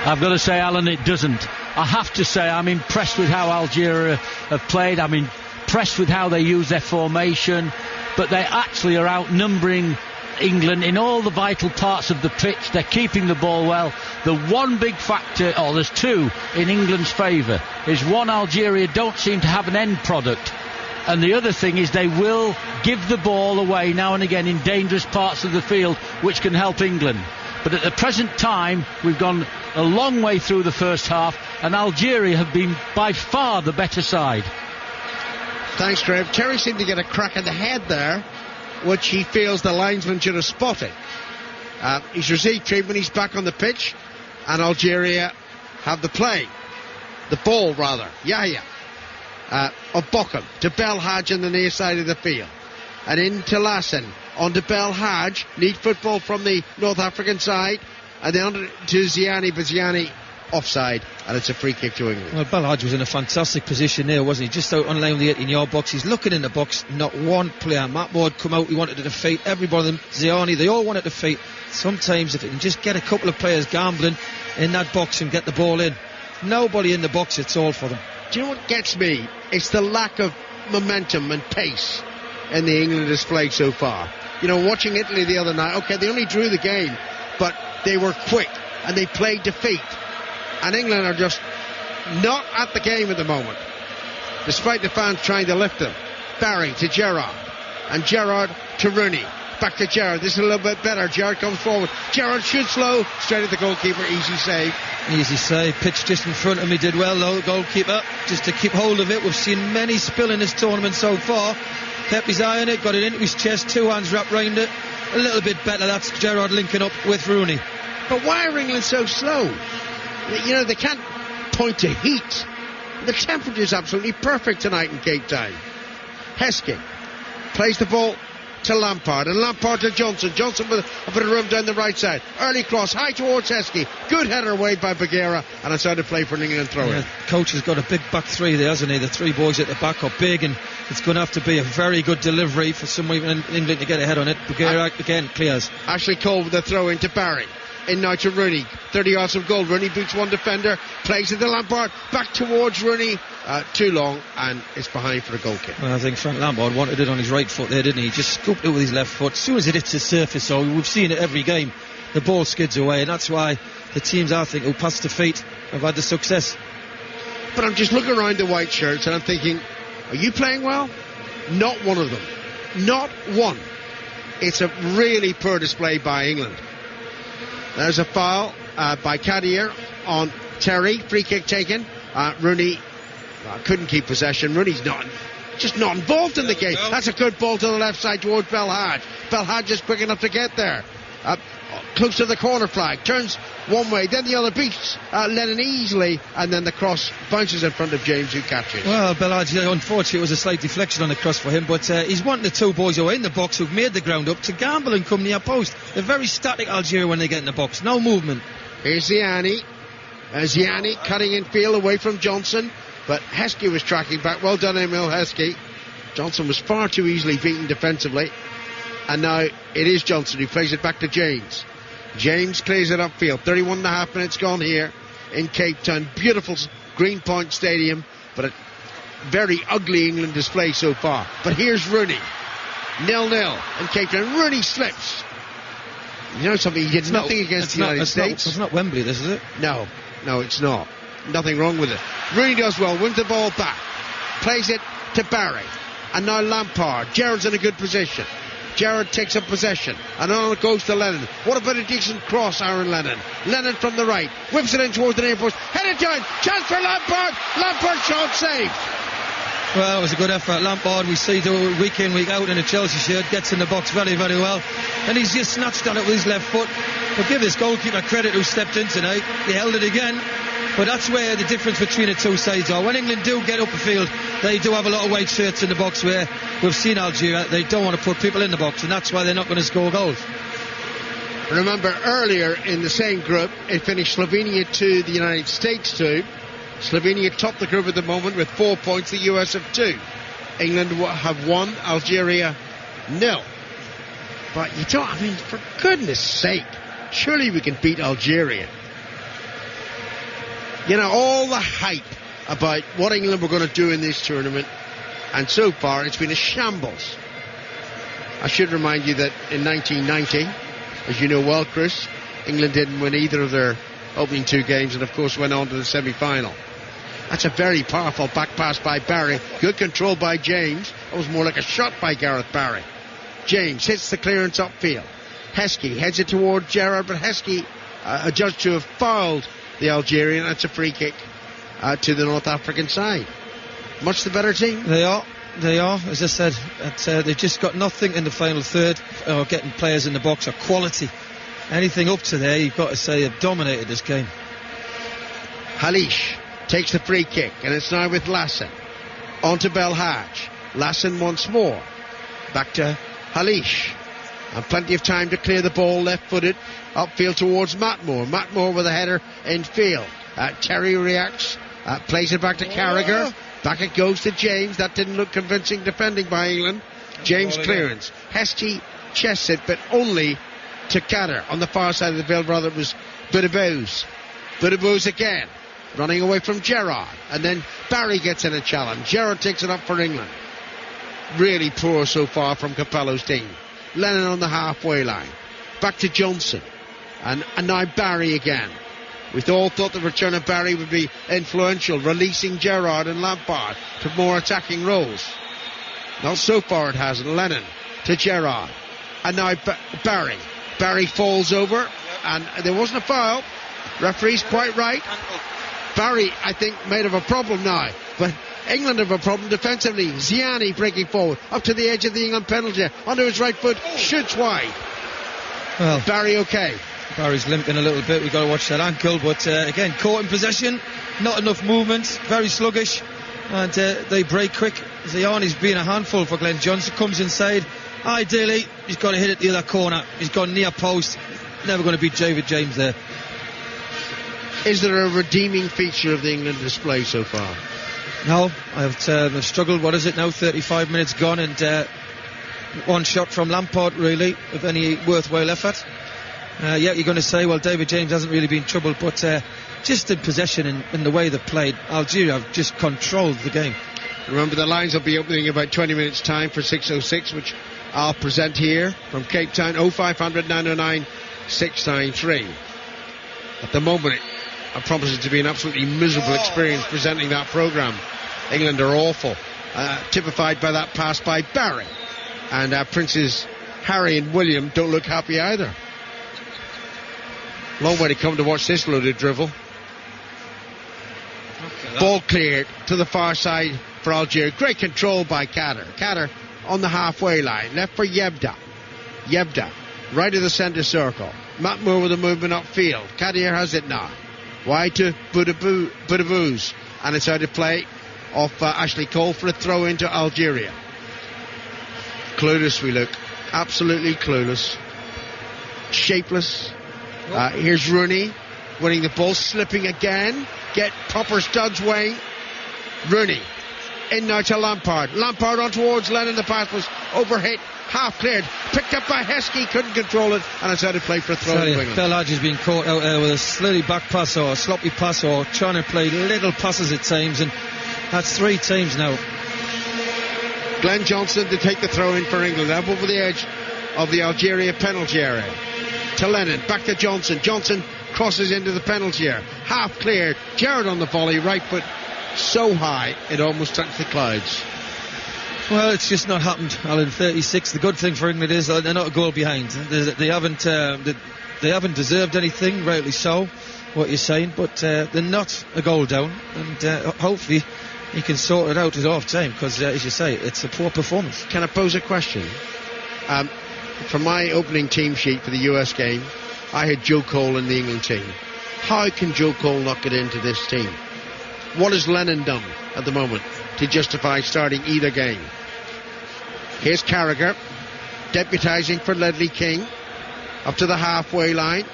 I've got to say, Alan, it doesn't. I have to say I'm impressed with how Algeria have played. I'm impressed with how they use their formation, but they actually are outnumbering England in all the vital parts of the pitch. They're keeping the ball well. The one big factor, there's two in England's favour, is one, Algeria don't seem to have an end product, and the other thing is they will give the ball away now and again in dangerous parts of the field, which can help England. But at the present time, we've gone a long way through the first half, and Algeria have been by far the better side. Thanks, Graham. Terry seemed to get a crack in the head there, which he feels the linesman should have spotted. He's received treatment. He's back on the pitch, and Algeria have the ball rather. Yahya of Bochum to Belhaj on the near side of the field, and into Lassen on to Belhaj. Neat football from the North African side, and then on to Ziani, but Ziani offside, and it's a free kick to England. Well, Belhaj was in a fantastic position there, wasn't he? Just out on line the 18-yard box. He's looking in the box. Not one player. Matt Moore had come out. He wanted to defeat everybody. Ziani, they all wanted to defeat. Sometimes if it can just get a couple of players gambling in that box and get the ball in. Nobody in the box, it's all for them. Do you know what gets me? It's the lack of momentum and pace in the England display so far. You know, watching Italy the other night, okay, they only drew the game, but they were quick and they played defeat. And England are just not at the game at the moment, despite the fans trying to lift them. Barry to Gerrard, and Gerrard to Rooney. Back to Gerrard. This is a little bit better. Gerrard comes forward. Gerrard shoots low, straight at the goalkeeper. Easy save. Easy save. Pitch just in front of me. Did well though, the goalkeeper, just to keep hold of it. We've seen many spill in this tournament so far. Kept his eye on it, got it into his chest, 2 hands wrapped round it. A little bit better. That's Gerrard linking up with Rooney. But why are England so slow? You know, they can't point to heat. The temperature is absolutely perfect tonight in Cape Town. Heskey plays the ball to Lampard, and Lampard to Johnson. Johnson with a bit of room down the right side. Early cross, high towards Heskey. Good header away by Bagheera, and it's out of play for an England throw-in. Yeah, coach has got a big back three there, hasn't he? The 3 boys at the back are big, and it's going to have to be a very good delivery for someone in England to get ahead on it. Bagheera again clears. Ashley Cole with the throw-in to Barry. In now to Rooney, 30 yards of goal. Rooney beats one defender, plays it to Lampard, back towards Rooney, too long, and it's behind for the goal kick. Well, I think Frank Lampard wanted it on his right foot there, didn't he? He just scooped it with his left foot. As soon as it hits the surface, so we've seen it every game, the ball skids away, and that's why the teams, I think, who passed the feet have had the success. But I'm just looking around the white shirts and I'm thinking, are you playing well? Not one of them. Not one. It's a really poor display by England. There's a foul by Kadir on Terry. Free kick taken. Rooney couldn't keep possession. Rooney's just not involved in the game. That's a good ball to the left side towards Belhaj. Belhaj is quick enough to get there. Close to the corner flag. Turns one way, then the other, beats Lennon easily, and then the cross bounces in front of James, who catches. Well, Belhaj, unfortunately, it was a slight deflection on the cross for him, but he's wanting the two boys who are in the box, who've made the ground up, to gamble and come near post. They're very static, Algeria, when they get in the box. No movement. Here's Ziani. Ziani cutting in field away from Johnson, but Heskey was tracking back. Well done, Emil Heskey. Johnson was far too easily beaten defensively, and now it is Johnson who plays it back to James. James clears it upfield. 31 and a half minutes gone here in Cape Town. Beautiful Greenpoint Stadium, but a very ugly England display so far. But here's Rooney. 0-0 in Cape Town. Rooney slips. You know something? He did nothing against the United States. It's not Wembley, this, is it? No, it's not. Nothing wrong with it. Rooney does well. Wins the ball back. Plays it to Barry. And now Lampard. Gerrard's in a good position. Gerrard takes up possession, and on it goes to Lennon. What about a decent cross, Aaron Lennon? Lennon from the right, whips it in towards the near post, headed down, chance for Lampard. Lampard shot saved. Well, it was a good effort. Lampard, we see week in, week out in a Chelsea shirt, gets in the box very, very well, and he's just snatched on it with his left foot. But give this goalkeeper credit who stepped in tonight. He held it again. But that's where the difference between the two sides are. When England do get up the field, they do have a lot of white shirts in the box, where we've seen Algeria, they don't want to put people in the box, and that's why they're not going to score goals. Remember, earlier in the same group, it finished Slovenia 2, the United States 2. Slovenia top the group at the moment with 4 points, the US have 2. England have 1, Algeria 0. But you don't, I mean, for goodness sake, surely we can beat Algeria. You know, all the hype about what England were going to do in this tournament, and so far it's been a shambles. I should remind you that in 1990, as you know well, Chris, England didn't win either of their opening 2 games, and of course went on to the semi-final. That's a very powerful back pass by Barry. Good control by James. It was more like a shot by Gareth Barry. James hits the clearance upfield. Heskey heads it toward Gerrard, but Heskey adjudged to have fouled the Algerian. That's a free kick to the North African side. Much the better team. They are. As I said, they've just got nothing in the final third, or getting players in the box, or quality. Anything up to there, you've got to say they've dominated this game. Halish takes the free kick, and it's now with Lassen. On to Belhaj. Lassen once more. Back to Halish. And plenty of time to clear the ball, left-footed, upfield towards Matmore. Matmore with a header in field. Terry reacts, plays it back to Carragher. Back it goes to James. That didn't look convincing defending by England. James clearance. Heskey chests it, but only to Kader on the far side of the field. Rather, it was Budabous. Budabous again, running away from Gerrard. And then Barry gets in a challenge. Gerrard takes it up for England. Really poor so far from Capello's team. Lennon on the halfway line. Back to Johnson. And now Barry again. We all thought the return of Barry would be influential, releasing Gerrard and Lampard to more attacking roles. Not so far it hasn't. Lennon to Gerrard. And now Barry. Barry falls over, and there wasn't a foul. Referee's quite right. Barry, I think, made of a problem now. But England have a problem defensively. Ziani breaking forward, up to the edge of the England penalty. Onto his right foot, shoots wide. Well, Barry okay. Barry's limping a little bit. We've got to watch that ankle. But again, caught in possession. Not enough movement. Very sluggish. And they break quick. Ziani's being a handful for Glenn Johnson. Comes inside. Ideally, he's got to hit it the other corner. He's gone near post. Never going to beat David James there. Is there a redeeming feature of the England display so far? No, I've struggled. What is it now? 35 minutes gone, and one shot from Lampard, really, of any worthwhile effort. You're going to say, well, David James hasn't really been troubled, but just in possession and the way they've played, Algeria have just controlled the game. Remember, the lines will be opening in about 20 minutes' time for 6:06, which I'll present here from Cape Town. 0500 909 693. At the moment, I promise it to be an absolutely miserable experience presenting that programme. England are awful, typified by that pass by Barry. And Princes Harry and William don't look happy either. Long way to come to watch this load of drivel. Ball cleared to the far side for Algeria. Great control by Kader. Kader on the halfway line. Left for Yebda. Yebda, right of the centre circle. Matmour with a movement upfield. Kadir has it now. Wide to Boudebouz. And it's out of play off Ashley Cole for a throw into Algeria. Clueless we look. Absolutely clueless. Shapeless. Here's Rooney winning the ball, slipping again. Get proper studs, Wayne. Rooney in now to Lampard. Lampard on towards Lennon. The pass was overhit, half cleared, picked up by Heskey, couldn't control it, and it's out of play for a throw in England. Bellage has been caught out there with a slowly back pass or a sloppy pass or trying to play little passes at times, and that's 3 teams now. Glenn Johnson to take the throw in for England, up over the edge of the Algeria penalty area. To Lennon, back to Johnson. Johnson crosses into the penalty area, half cleared. Gerrard on the volley, right foot so high it almost touched the clouds. Well, it's just not happened, Alan. 36. The good thing for England is they're not a goal behind. They haven't deserved anything, rightly so, what you're saying, but they're not a goal down, and hopefully he can sort it out at half time, because as you say, it's a poor performance. Can I pose a question? From my opening team sheet for the US game, I had Joe Cole in the England team. How can Joe Cole not get into this team? What has Lennon done at the moment to justify starting either game? Here's Carragher deputising for Ledley King up to the halfway line,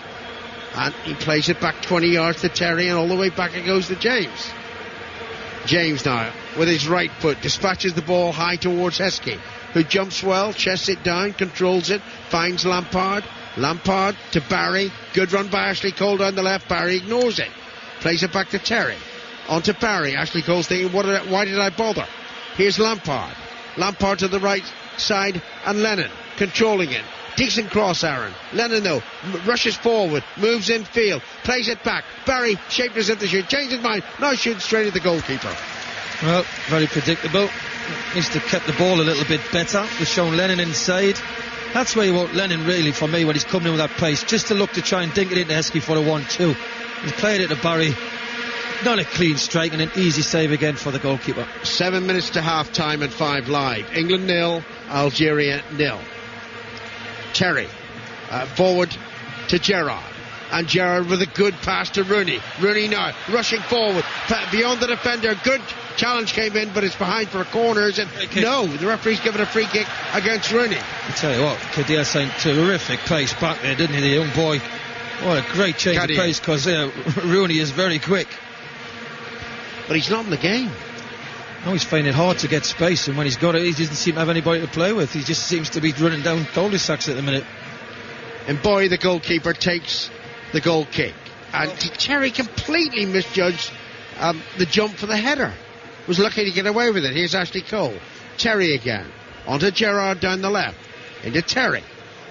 and he plays it back 20 yards to Terry, and all the way back it goes to James. James now with his right foot dispatches the ball high towards Heskey, who jumps well, chests it down, controls it, finds Lampard to Barry. Good run by Ashley Cole down the left. Barry ignores it, plays it back to Terry, on to Barry. Ashley Cole's thinking, why did I bother? Here's Lampard to the right side, and Lennon controlling it. Decent cross, Aaron. Lennon though rushes forward, moves in field, plays it back. Barry shaped as if to shoot, changed his mind, now shoots straight at the goalkeeper. Well, very predictable. Needs to keep the ball a little bit better. We've shown Lennon inside. That's where you want Lennon, really, for me, when he's coming in with that pace, just to look to try and dink it into Heskey for a 1-2. He's played it to Barry. Not a clean strike, and an easy save again for the goalkeeper. 7 minutes to half time and 5 live. England 0, Algeria 0. Terry forward to Gerrard, and Gerrard with a good pass to Rooney. Rooney now rushing forward beyond the defender. Good challenge came in, but it's behind for a corner. Is it? No, the referee's given a free kick against Rooney. I tell you what, Kadir sent terrific pace back there, didn't he, the young boy? What a great change of pace, because Rooney is very quick. But he's not in the game. No, he's finding it hard to get space, and when he's got it, he doesn't seem to have anybody to play with. He just seems to be running down cul-de-sacs at the minute. And boy, the goalkeeper takes the goal kick, and Terry completely misjudged the jump for the header. Was lucky to get away with it. Here's Ashley Cole. Terry again. Onto Gerrard down the left. Into Terry.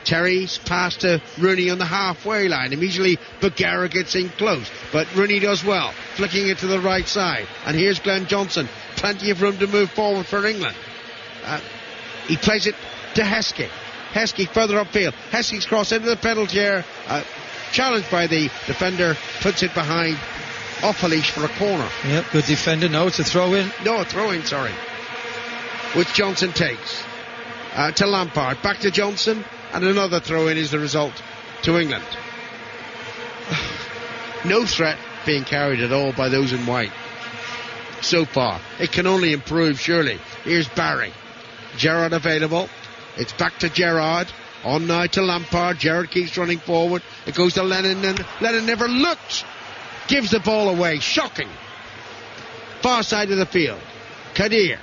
Terry's pass to Rooney on the halfway line. Immediately Bagheera gets in close, but Rooney does well, flicking it to the right side. And here's Glenn Johnson. Plenty of room to move forward for England. He plays it to Heskey. Heskey further upfield. Heskey's cross into the penalty area. Challenged by the defender. Puts it behind. Off a leash for a corner. Yep, good defender. No, it's a throw-in. No, a throw-in, sorry. Which Johnson takes. To Lampard. Back to Johnson. And another throw-in is the result to England. No threat being carried at all by those in white so far. It can only improve, surely. Here's Barry. Gerrard available. It's back to Gerrard. On now to Lampard. Gerrard keeps running forward. It goes to Lennon, and Lennon never looked. Gives the ball away. Shocking. Far side of the field. Kadir.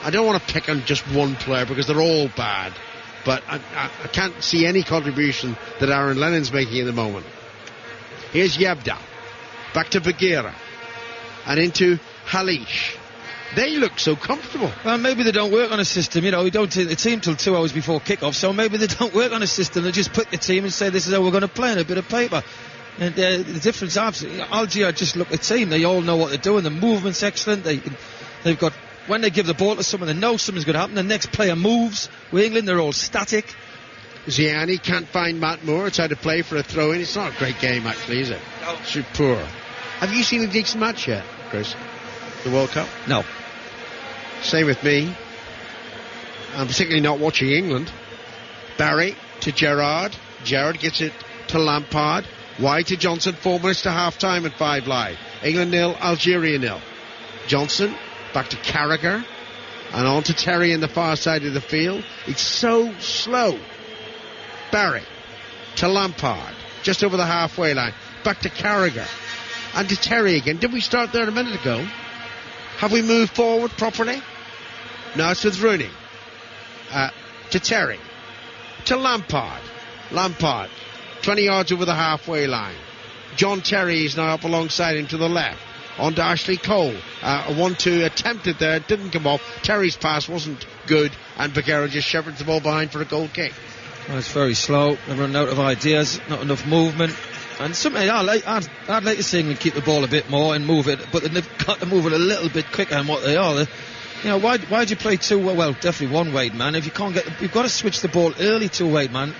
I don't want to pick on just one player because they're all bad, but I can't see any contribution that Aaron Lennon's making at the moment. Here's Yebda. Back to Bagheera. And into Halish. They look so comfortable. Well, maybe they don't work on a system. You know, we don't take the team till 2 hours before kick-off, so maybe they don't work on a system. They just pick the team and say this is how we're going to play on a bit of paper. And the difference, Algeria just look at the team. They all know what they're doing. The movement's excellent. They've got, when they give the ball to someone, they know something's going to happen. The next player moves. With England, they're all static. Ziani can't find Matt Moore. It's out to play for a throw-in. It's not a great game, actually, is it? No. It's poor. Have you seen a decent match yet? Chris? The World Cup? No. Same with me. I'm particularly not watching England. Barry to Gerrard. Gerrard gets it to Lampard. Wide to Johnson. 4 minutes to half-time at 5 Live. England 0, Algeria 0. Johnson back to Carragher. And on to Terry in the far side of the field. It's so slow. Barry to Lampard. Just over the halfway line. Back to Carragher. And to Terry again. Did we start there a minute ago? Have we moved forward properly? Now it's with Rooney. To Terry. To Lampard. Lampard. 20 yards over the halfway line. John Terry is now up alongside him to the left. On to Ashley Cole. A 1-2 attempted there. Didn't come off. Terry's pass wasn't good. And Bagheera just shepherds the ball behind for a goal kick. Well, it's very slow. They've run out of ideas. Not enough movement. And something I'd like to see England keep the ball a bit more and move it, but they've got to move it a little bit quicker than what they are. Why'd you play two? Well, definitely one wide man. If you can't you've got to switch the ball early to a wide man.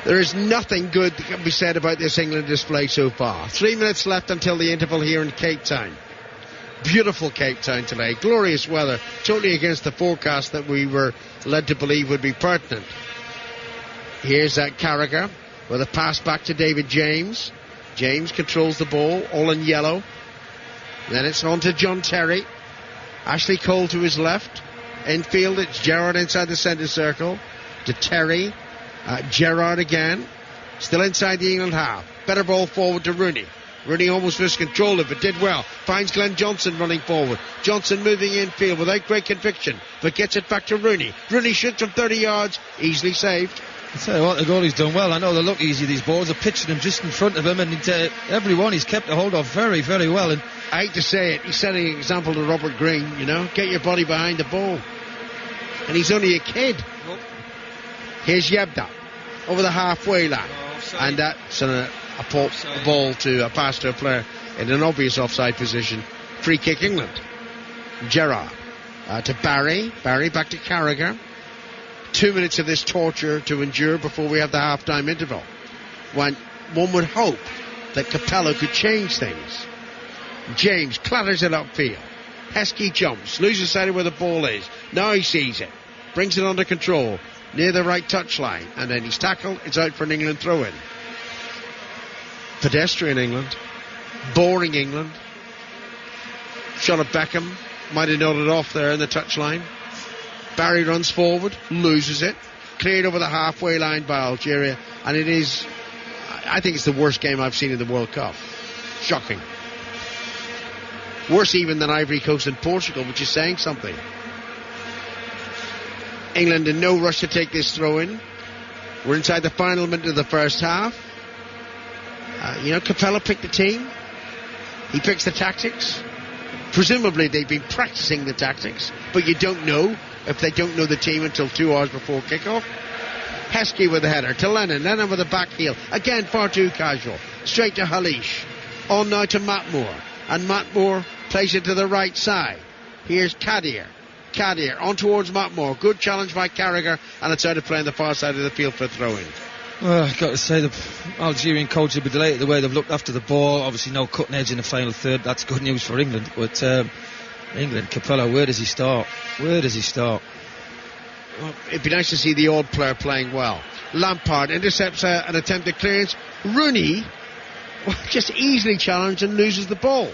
There is nothing good that can be said about this England display so far. 3 minutes left until the interval here in Cape Town. Beautiful Cape Town today. Glorious weather. Totally against the forecast that we were led to believe would be pertinent. Here's Carragher with a pass back to David James. James controls the ball, all in yellow. Then it's on to John Terry. Ashley Cole to his left. Infield, it's Gerrard inside the centre circle. To Terry. Gerrard again. Still inside the England half. Better ball forward to Rooney. Rooney almost missed control of it, did well. Finds Glenn Johnson running forward. Johnson moving infield without great conviction, but gets it back to Rooney. Rooney shoots from 30 yards, easily saved. I tell you what, the goalie's done well. I know they look easy, these balls. They're pitching them just in front of him, and everyone he's kept a hold of very, very well. And I hate to say it, he's setting an example to Robert Green, get your body behind the ball. And he's only a kid. Nope. Here's Yebda over the halfway line. And that's a ball to a pass to a player in an obvious offside position. Free kick England. Gerrard to Barry. Barry back to Carragher. 2 minutes of this torture to endure before we have the half-time interval. When one would hope that Capello could change things. James clatters it upfield. Heskey jumps, loses sight of where the ball is. Now he sees it. Brings it under control. Near the right touchline. And then he's tackled. It's out for an England throw-in. Pedestrian England. Boring England. Shot at Beckham. Might have nodded off there in the touchline. Barry runs forward, loses it, cleared over the halfway line by Algeria, and I think it's the worst game I've seen in the World Cup. Shocking. Worse even than Ivory Coast and Portugal, which is saying something. England in no rush to take this throw-in. We're inside the final minute of the first half. Capello picked the team. He picks the tactics. Presumably they've been practicing the tactics, but you don't know if they don't know the team until 2 hours before kickoff. Heskey with the header to Lennon with the back heel. Again, far too casual. Straight to Halish. On now to Matt Moore. And Matt Moore plays it to the right side. Here's Kadir. Kadir on towards Matt Moore. Good challenge by Carragher, and it's out of play on the far side of the field for a throw-in. Well, I've got to say the Algerian coach will be delighted the way they've looked after the ball. Obviously no cutting edge in the final third. That's good news for England. But England, Capello, where does he start? Where does he start? Well, it'd be nice to see the old player playing well. Lampard intercepts an attempted clearance. Rooney just easily challenged and loses the ball.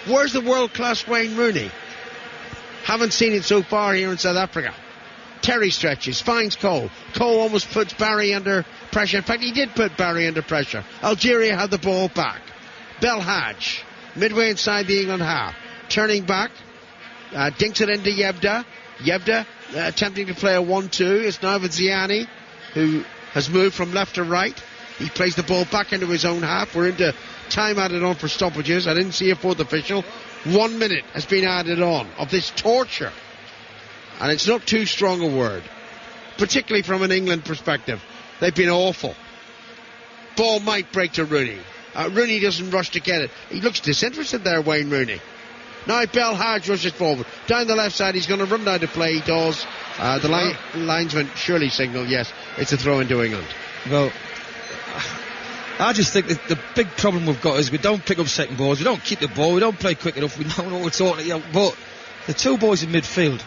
Where's the world-class Wayne Rooney? Haven't seen it so far here in South Africa. Terry stretches, finds Cole. Cole almost puts Barry under pressure. In fact, he did put Barry under pressure. Algeria had the ball back. Belhaj, midway inside the England half. Turning back, dinks it into Yebda. Yebda attempting to play a 1-2. It's now with Ziani, who has moved from left to right. He plays the ball back into his own half. We're into time added on for stoppages. I didn't see a fourth official. 1 minute has been added on of this torture. And it's not too strong a word, particularly from an England perspective. They've been awful. Ball might break to Rooney. Rooney doesn't rush to get it. He looks disinterested there, Wayne Rooney. Now Belhaj rushes forward. Down the left side, he's going to run down to play. He does. The linesman surely signal, yes, it's a throw into England. Well, I just think that the big problem we've got is we don't pick up second balls, we don't keep the ball, we don't play quick enough, we don't know what we're talking about. But the two boys in midfield,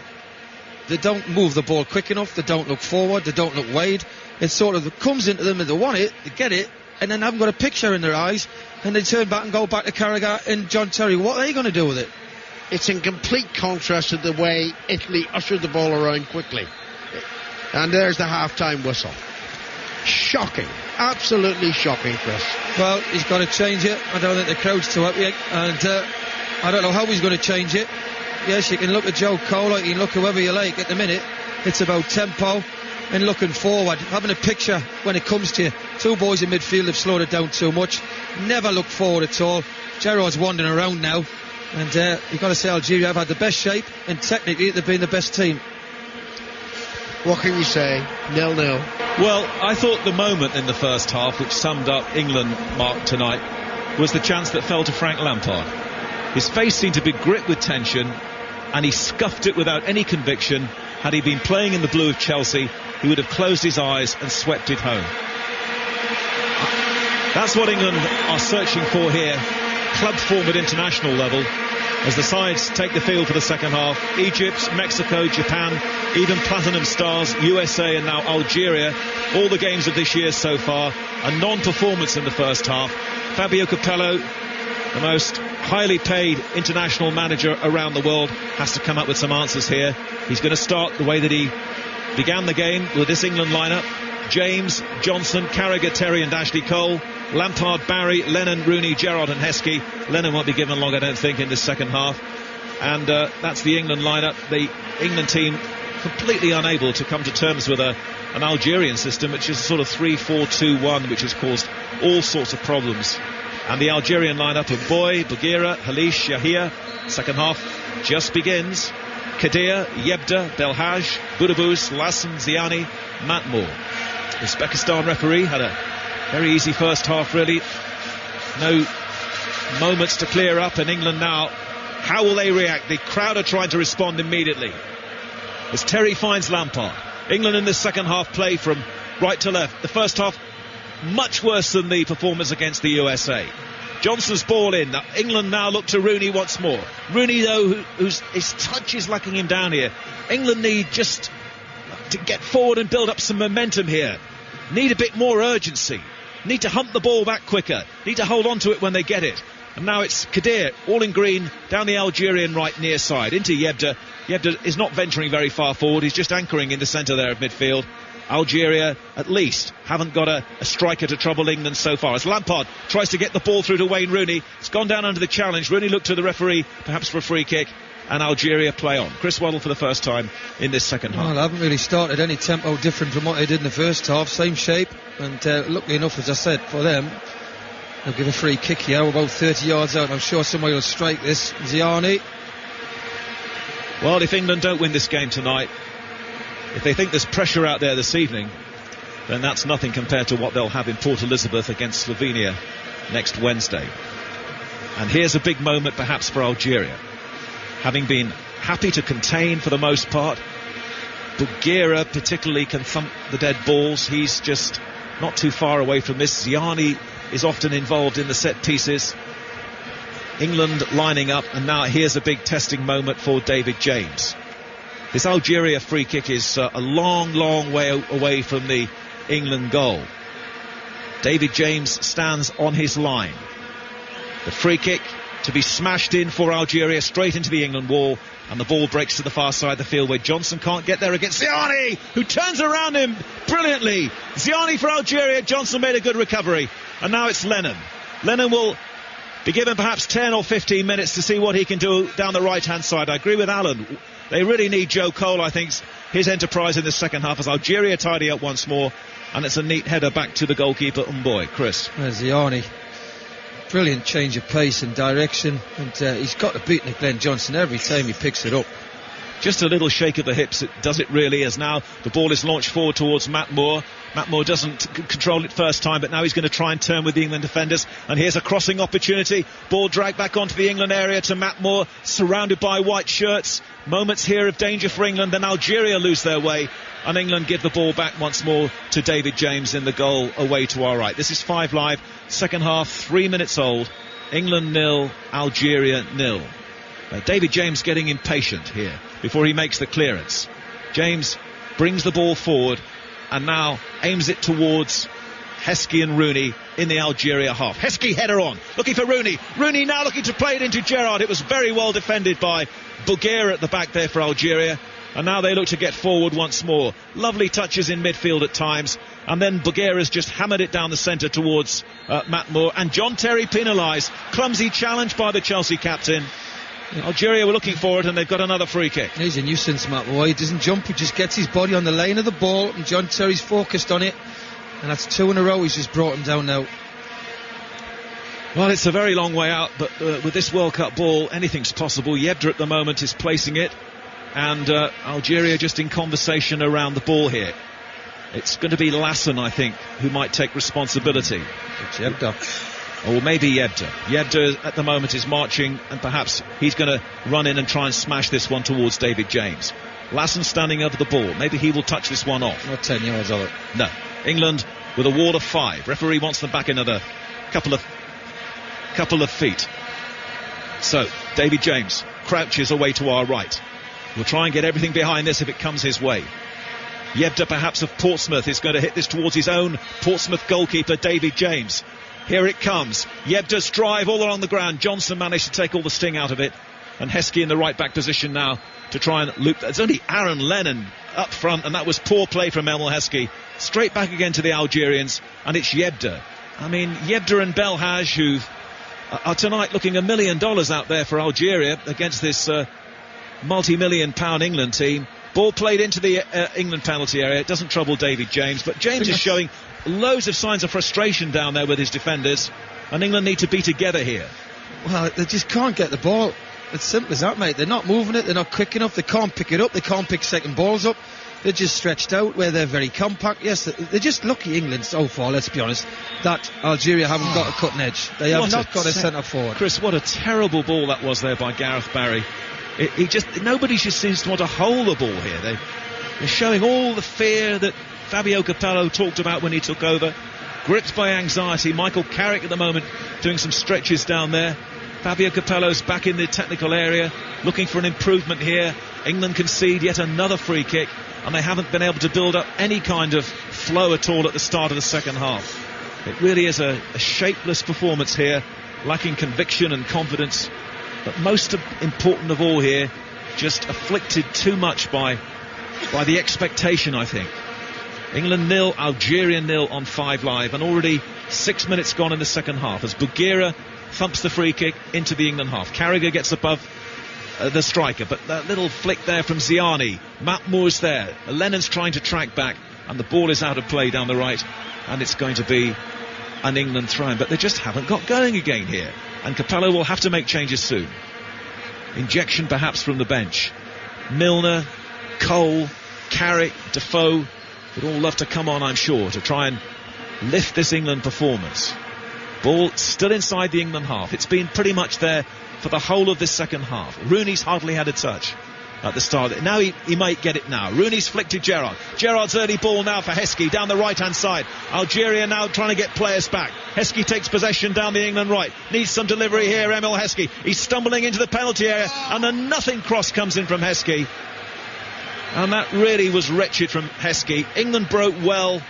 they don't move the ball quick enough, they don't look forward, they don't look wide. It sort of comes into them and they want it, they get it, and then haven't got a picture in their eyes, and they turn back and go back to Carragher and John Terry. What are they going to do with it? It's in complete contrast to the way Italy ushered the ball around quickly. And there's the half-time whistle. Shocking. Absolutely shocking, Chris. Well, he's got to change it. I don't think the crowd's too happy, and I don't know how he's going to change it. Yes, you can look at Joe Cole, you can look whoever you like. At the minute, it's about tempo and looking forward, having a picture when it comes to you. Two boys in midfield have slowed it down too much. Never look forward at all. Gerrard's wandering around now, and you've got to say Algeria have had the best shape, and technically they've been the best team. What can you say? 0-0. Well, I thought the moment in the first half which summed up England, Mark, tonight was the chance that fell to Frank Lampard. His face seemed to be gripped with tension, and he scuffed it without any conviction. Had he been playing in the blue of Chelsea, he would have closed his eyes and swept it home. That's what England are searching for here, club form at international level, as the sides take the field for the second half. Egypt, Mexico, Japan, even Platinum Stars, USA and now Algeria, all the games of this year so far, a non-performance in the first half. Fabio Capello, the most highly paid international manager around the world, has to come up with some answers here. He's going to start the way that he began the game with this England lineup: James, Johnson, Carragher, Terry and Ashley Cole, Lampard, Barry, Lennon, Rooney, Gerrard and Heskey. Lennon won't be given long, I don't think, in this second half. And that's the England lineup. The England team completely unable to come to terms with an Algerian system, which is a sort of 3-4-2-1, which has caused all sorts of problems. And the Algerian lineup of Boy, Bagheera, Halish, Yahia. Second half just begins. Kadir, Yebda, Belhaj, Boudabous, Lassen, Ziani, Matmour. Uzbekistan referee had a very easy first half, really. No moments to clear up, and England now, how will they react? The crowd are trying to respond immediately as Terry finds Lampard. England in this second half play from right to left. The first half much worse than the performance against the USA. Johnson's ball in. England now look to Rooney once more. Rooney, though, his touch is locking him down here. England need just to get forward and build up some momentum here. Need a bit more urgency. Need to hunt the ball back quicker. Need to hold on to it when they get it. And now it's Kadir, all in green, down the Algerian right near side, into Yebda. Yebda is not venturing very far forward. He's just anchoring in the centre there of midfield. Algeria, at least, haven't got a striker to trouble England so far. As Lampard tries to get the ball through to Wayne Rooney, it's gone down under the challenge. Rooney looked to the referee, perhaps for a free kick, and Algeria play on. Chris Waddle for the first time in this second half. Well, I haven't really started any tempo different from what they did in the first half. Same shape, and luckily enough, as I said, for them, they'll give a free kick here, about 30 yards out. I'm sure somebody will strike this. Ziani. Well, if England don't win this game tonight, if they think there's pressure out there this evening, then that's nothing compared to what they'll have in Port Elizabeth against Slovenia next Wednesday. And here's a big moment perhaps for Algeria. Having been happy to contain for the most part, Bagheera particularly can thump the dead balls. He's just not too far away from this. Ziani is often involved in the set pieces. England lining up, and now here's a big testing moment for David James. This Algeria free kick is a long, long way away from the England goal. David James stands on his line. The free kick to be smashed in for Algeria, straight into the England wall, and the ball breaks to the far side of the field where Johnson can't get there against Ziani, who turns around him brilliantly. Ziani for Algeria. Johnson made a good recovery, and now it's Lennon. Lennon will be given perhaps 10 or 15 minutes to see what he can do down the right-hand side. I agree with Alan. They really need Joe Cole, I think, his enterprise in the second half, as Algeria tidy up once more, and it's a neat header back to the goalkeeper, Mboy. Chris. There's Ziani. Brilliant change of pace and direction, and he's got to beat Glenn Johnson every time he picks it up. Just a little shake of the hips, it does it really, as now the ball is launched forward towards Matt Moore. Matt Moore doesn't control it first time, but now he's going to try and turn with the England defenders. And here's a crossing opportunity. Ball dragged back onto the England area to Matt Moore, surrounded by white shirts. Moments here of danger for England, then Algeria lose their way, and England give the ball back once more to David James in the goal away to our right. This is 5 Live, second half, 3 minutes old. England 0, Algeria 0. David James getting impatient here before he makes the clearance. James brings the ball forward and now aims it towards Heskey and Rooney in the Algeria half. Heskey header on, looking for Rooney. Rooney now looking to play it into Gerrard. It was very well defended by Bouguer at the back there for Algeria. And now they look to get forward once more. Lovely touches in midfield at times. And then Bouguer has just hammered it down the centre towards Matt Moore. And John Terry penalised. Clumsy challenge by the Chelsea captain. Algeria were looking for it, and they've got another free kick. He's a nuisance, Matt Moore. He doesn't jump, he just gets his body on the lane of the ball, and John Terry's focused on it. And that's 2 in a row. He's just brought him down now. Well, it's a very long way out, but with this World Cup ball, anything's possible. Yebda at the moment is placing it, and Algeria just in conversation around the ball here. It's going to be Lassen, I think, who might take responsibility. It's Yebda. Or maybe Yebda. Yebda at the moment is marching, and perhaps he's going to run in and try and smash this one towards David James. Lassen standing over the ball. Maybe he will touch this one off. Not 10 yards of it. No. England with a wall of 5. Referee wants them back another couple of feet. So, David James crouches away to our right. We'll try and get everything behind this if it comes his way. Yebda, perhaps of Portsmouth, is going to hit this towards his own Portsmouth goalkeeper, David James. Here it comes. Yebda's drive all along the ground. Johnson managed to take all the sting out of it. And Heskey in the right back position now to try and loop that. It's only Aaron Lennon up front, and that was poor play from Emil Heskey. Straight back again to the Algerians, and it's Yebda. I mean, Yebda and Belhaj, who are tonight looking $1 million out there for Algeria against this multi-million-pound England team. Ball played into the England penalty area. It doesn't trouble David James, but James is showing loads of signs of frustration down there with his defenders, and England need to be together here. Well, they just can't get the ball. It's simple as that, mate. They're not moving it, they're not quick enough, they can't pick it up, they can't pick second balls up. They're just stretched out where they're very compact. Yes, they're just lucky, England, so far, let's be honest, that Algeria haven't got a cutting edge. They have not got a centre forward. Chris, what a terrible ball that was there by Gareth Barry. Nobody just seems to want to hold the ball here. They're showing all the fear that Fabio Capello talked about when he took over. Gripped by anxiety. Michael Carrick at the moment doing some stretches down there. Fabio Capello's back in the technical area looking for an improvement here. England concede yet another free kick, and they haven't been able to build up any kind of flow at all at the start of the second half. It really is a shapeless performance here, lacking conviction and confidence. But most important of all here, just afflicted too much by the expectation, I think. England 0, Algeria 0 on 5 Live, and already 6 minutes gone in the second half as Bouguer thumps the free kick into the England half. Carragher gets above the striker, but that little flick there from Ziani. Matt Moore's there. Lennon's trying to track back, and the ball is out of play down the right, and it's going to be an England throw-in. But they just haven't got going again here, and Capello will have to make changes soon. Injection perhaps from the bench. Milner, Cole, Carrick, Defoe would all love to come on, I'm sure, to try and lift this England performance. Ball still inside the England half. It's been pretty much there for the whole of this second half. Rooney's hardly had a touch at the start. Now he might get it now. Rooney's flicked to Gerrard. Gerrard's early ball now for Heskey down the right-hand side. Algeria now trying to get players back. Heskey takes possession down the England right. Needs some delivery here, Emil Heskey. He's stumbling into the penalty area, and a nothing cross comes in from Heskey. And that really was wretched from Heskey. England broke well.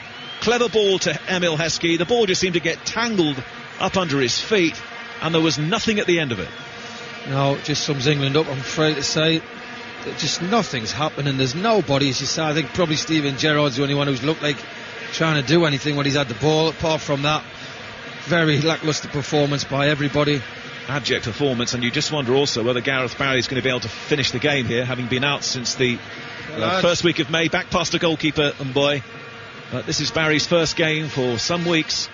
Clever ball to Emil Heskey. The ball just seemed to get tangled up under his feet, and there was nothing at the end of it. No, it just sums England up, I'm afraid to say. Just nothing's happening. There's nobody, as you say. I think probably Steven Gerrard's the only one who's looked like trying to do anything when he's had the ball. Apart from that, very lacklustre performance by everybody. Abject performance, and you just wonder also whether Gareth Barry's going to be able to finish the game here, having been out since the first week of May, back past the goalkeeper Mboy. But this is Barry's first game for some weeks,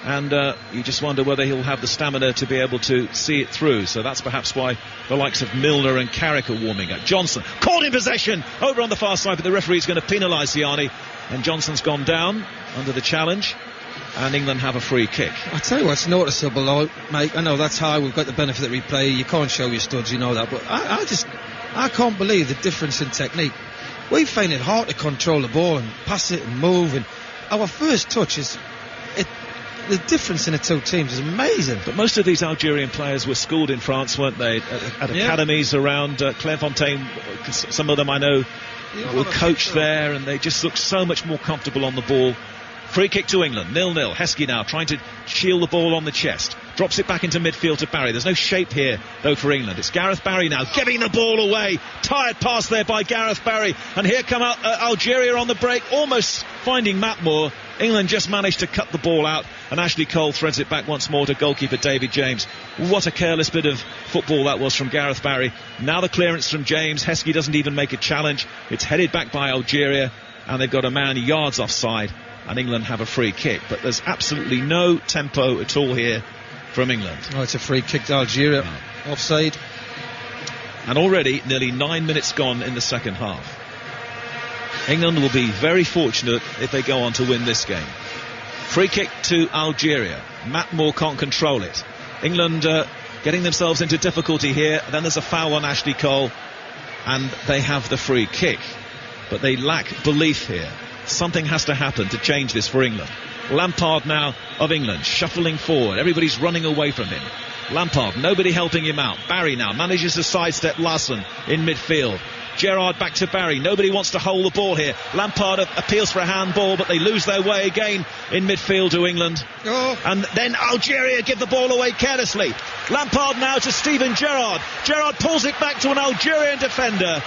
and you just wonder whether he'll have the stamina to be able to see it through. So that's perhaps why the likes of Milner and Carrick are warming up. Johnson caught in possession over on the far side, but the referee's going to penalise Ziani, and Johnson's gone down under the challenge, and England have a free kick. I tell you what's noticeable though, mate, I know that's high, we've got the benefit of replay, you can't show your studs, you know that, but I can't believe the difference in technique. We find it hard to control the ball and pass it and move, and our first touch is the difference in the two teams is amazing. But most of these Algerian players were schooled in France, weren't they? At academies around Clairefontaine. Some of them I know were coached there, and they just look so much more comfortable on the ball. Free kick to England, 0-0. Heskey now trying to shield the ball on the chest. Drops it back into midfield to Barry. There's no shape here, though, for England. It's Gareth Barry now giving the ball away. Tired pass there by Gareth Barry. And here come out Algeria on the break, almost finding Matt Moore. England just managed to cut the ball out, and Ashley Cole threads it back once more to goalkeeper David James. What a careless bit of football that was from Gareth Barry. Now the clearance from James. Heskey doesn't even make a challenge. It's headed back by Algeria, and they've got a man yards offside, and England have a free kick. But there's absolutely no tempo at all here from England. Oh, it's a free kick to Algeria. Offside. And already nearly 9 minutes gone in the second half. England will be very fortunate if they go on to win this game. Free kick to Algeria. Matt Moore can't control it. England getting themselves into difficulty here. Then there's a foul on Ashley Cole, and they have the free kick. But they lack belief here. Something has to happen to change this for England. Lampard now of England, shuffling forward. Everybody's running away from him. Lampard, nobody helping him out. Barry now manages to sidestep Larson in midfield. Gerrard back to Barry. Nobody wants to hold the ball here. Lampard appeals for a handball, but they lose their way again in midfield to England. And then Algeria give the ball away carelessly. Lampard now to Steven Gerrard. Gerrard pulls it back to an Algerian defender.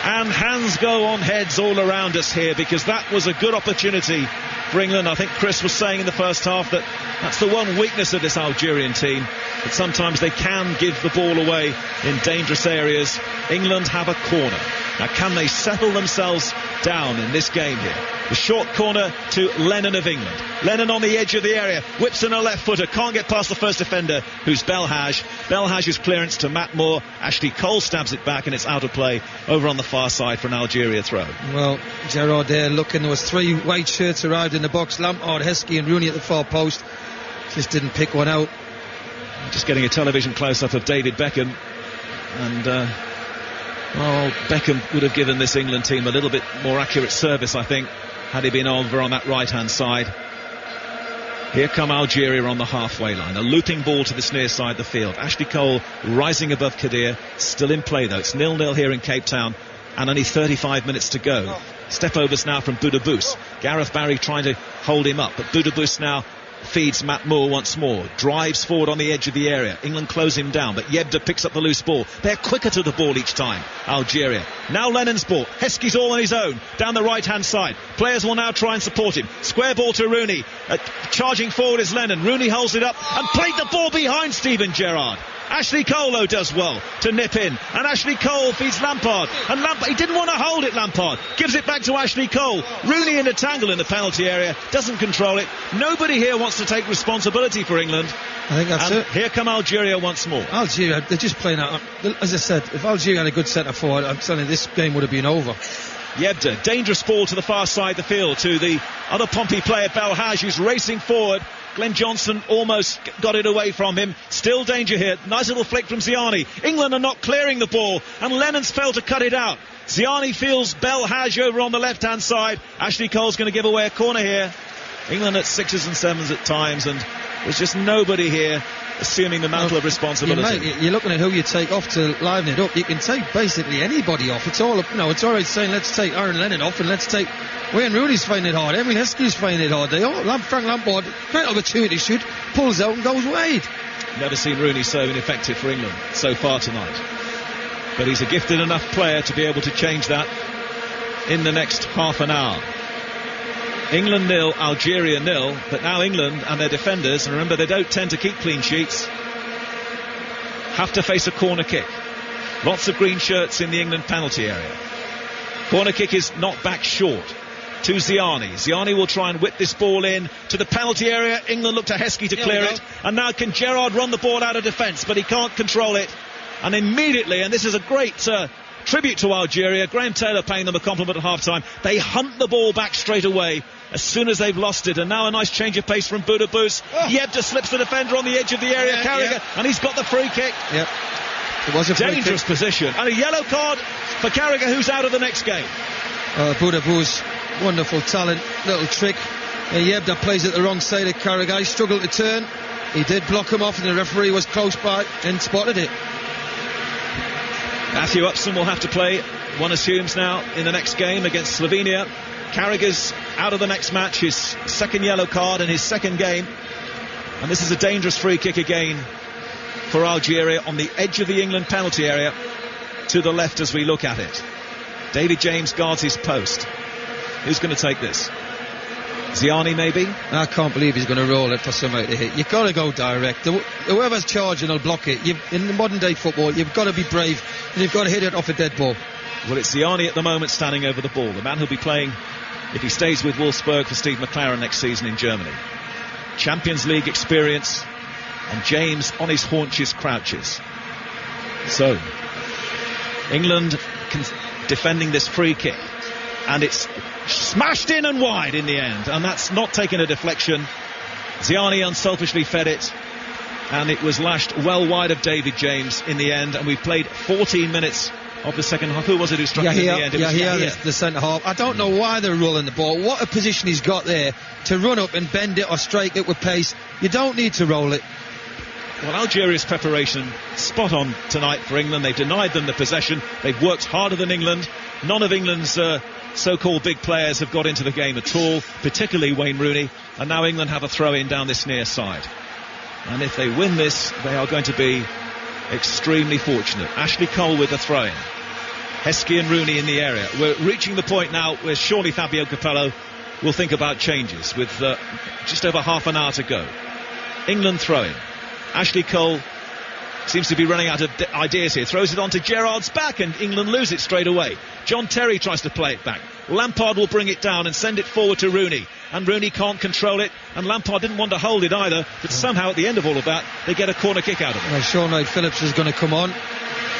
And hands go on heads all around us here, because that was a good opportunity for England. I think Chris was saying in the first half that that's the one weakness of this Algerian team, that sometimes they can give the ball away in dangerous areas. England have a corner. Now, can they settle themselves down in this game here? The short corner to Lennon of England. Lennon on the edge of the area, whips in a left footer, can't get past the first defender, who's Belhaj. Belhaj's clearance to Matt Moore. Ashley Cole stabs it back, and it's out of play over on the far side for an Algeria throw. Well, Gerrard there looking, there was 3 white shirts arrived in the box. Lampard, Heskey and Rooney at the far post. Just didn't pick one out. Just getting a television close-up of David Beckham, and Beckham would have given this England team a little bit more accurate service, I think, had he been over on that right-hand side. Here come Algeria on the halfway line. A looping ball to this near side of the field. Ashley Cole rising above Kadir. Still in play, though. It's 0-0 here in Cape Town, and only 35 minutes to go. Step-overs now from Boudabous. Gareth Barry trying to hold him up, but Boudabous now feeds Matt Moore once more, drives forward on the edge of the area. England close him down, but Yebda picks up the loose ball. They're quicker to the ball each time, Algeria. Now Lennon's ball. Heskey's all on his own down the right hand side. Players will now try and support him. Square ball to Rooney. Charging forward is Lennon. Rooney holds it up and played the ball behind Steven Gerrard. Ashley Cole, though, does well to nip in, and Ashley Cole feeds Lampard, and Lampard, he didn't want to hold it, Lampard gives it back to Ashley Cole. Rooney in a tangle in the penalty area, doesn't control it. Nobody here wants to take responsibility for England. I think that's it. Here come Algeria once more. Algeria, they're just playing out. As I said, if Algeria had a good centre forward, I'm telling you, this game would have been over. Yebda, dangerous ball to the far side of the field to the other Pompey player, Belhaj, who's racing forward. Glenn Johnson almost got it away from him. Still danger here. Nice little flick from Ziani. England are not clearing the ball, and Lennon's failed to cut it out. Ziani feels Belhaj over on the left-hand side. Ashley Cole's going to give away a corner here. England at 6s and 7s at times, and there's just nobody here assuming the mantle of responsibility. You're looking at who you take off to liven it up. You can take basically anybody off. It's all, it's all right saying let's take Aaron Lennon off and let's take Wayne Rooney's finding it hard. Emile Heskey's finding it hard. Frank Lampard, great opportunity shoot, pulls out and goes wide. Never seen Rooney so ineffective for England so far tonight. But he's a gifted enough player to be able to change that in the next half an hour. England 0, Algeria 0, but now England and their defenders, and remember they don't tend to keep clean sheets, have to face a corner kick. Lots of green shirts in the England penalty area. Corner kick is knocked back short. to Ziani. Ziani will try and whip this ball in to the penalty area. England look to Heskey to clear it. And now can Gerrard run the ball out of defence, but he can't control it. And immediately, and this is a great tribute to Algeria, Graham Taylor paying them a compliment at half-time, they hunt the ball back straight away as soon as they've lost it. And now a nice change of pace from Boudebouz. Yebda slips the defender on the edge of the area, Carragher, and he's got the free kick. Yep. It was a dangerous position. And a yellow card for Carragher, who's out of the next game. Boudebouz, wonderful talent, little trick. Yebda plays at the wrong side of Carragher. He struggled to turn. He did block him off, and the referee was close by and spotted it. Matthew Upson will have to play, one assumes now, in the next game against Slovenia. Carragher's out of the next match, his second yellow card in his second game. And this is a dangerous free kick again for Algeria on the edge of the England penalty area to the left as we look at it. David James guards his post. Who's going to take this? Ziani maybe? I can't believe he's going to roll it for somebody to hit. You've got to go direct. Whoever's charging will block it. In the modern day football, you've got to be brave and you've got to hit it off a dead ball. Well, it's Ziani at the moment standing over the ball. The man who'll be playing, if he stays with Wolfsburg, for Steve McLaren next season in Germany. Champions League experience, and James on his haunches crouches. So England defending this free kick, and it's smashed in and wide in the end, and that's not taking a deflection. Ziani unselfishly fed it, and it was lashed well wide of David James in the end, and we've played 14 minutes of the second half. Who was it who struck it in the end? It was Yahia, the centre half. I don't know why they're rolling the ball. What a position he's got there to run up and bend it or strike it with pace. You don't need to roll it. Well, Algeria's preparation spot on tonight for England. They've denied them the possession. They've worked harder than England. None of England's so-called big players have got into the game at all, particularly Wayne Rooney. And now England have a throw-in down this near side. And if they win this, they are going to be extremely fortunate. Ashley Cole with the throw-in. Heskey and Rooney in the area. We're reaching the point now where surely Fabio Capello will think about changes with just over half an hour to go. England throw-in. Ashley Cole seems to be running out of ideas here. Throws it onto Gerrard's back and England lose it straight away. John Terry tries to play it back. Lampard will bring it down and send it forward to Rooney. And Rooney can't control it. And Lampard didn't want to hold it either. But somehow at the end of all of that, they get a corner kick out of it. Well, Sean Wright-Phillips is going to come on.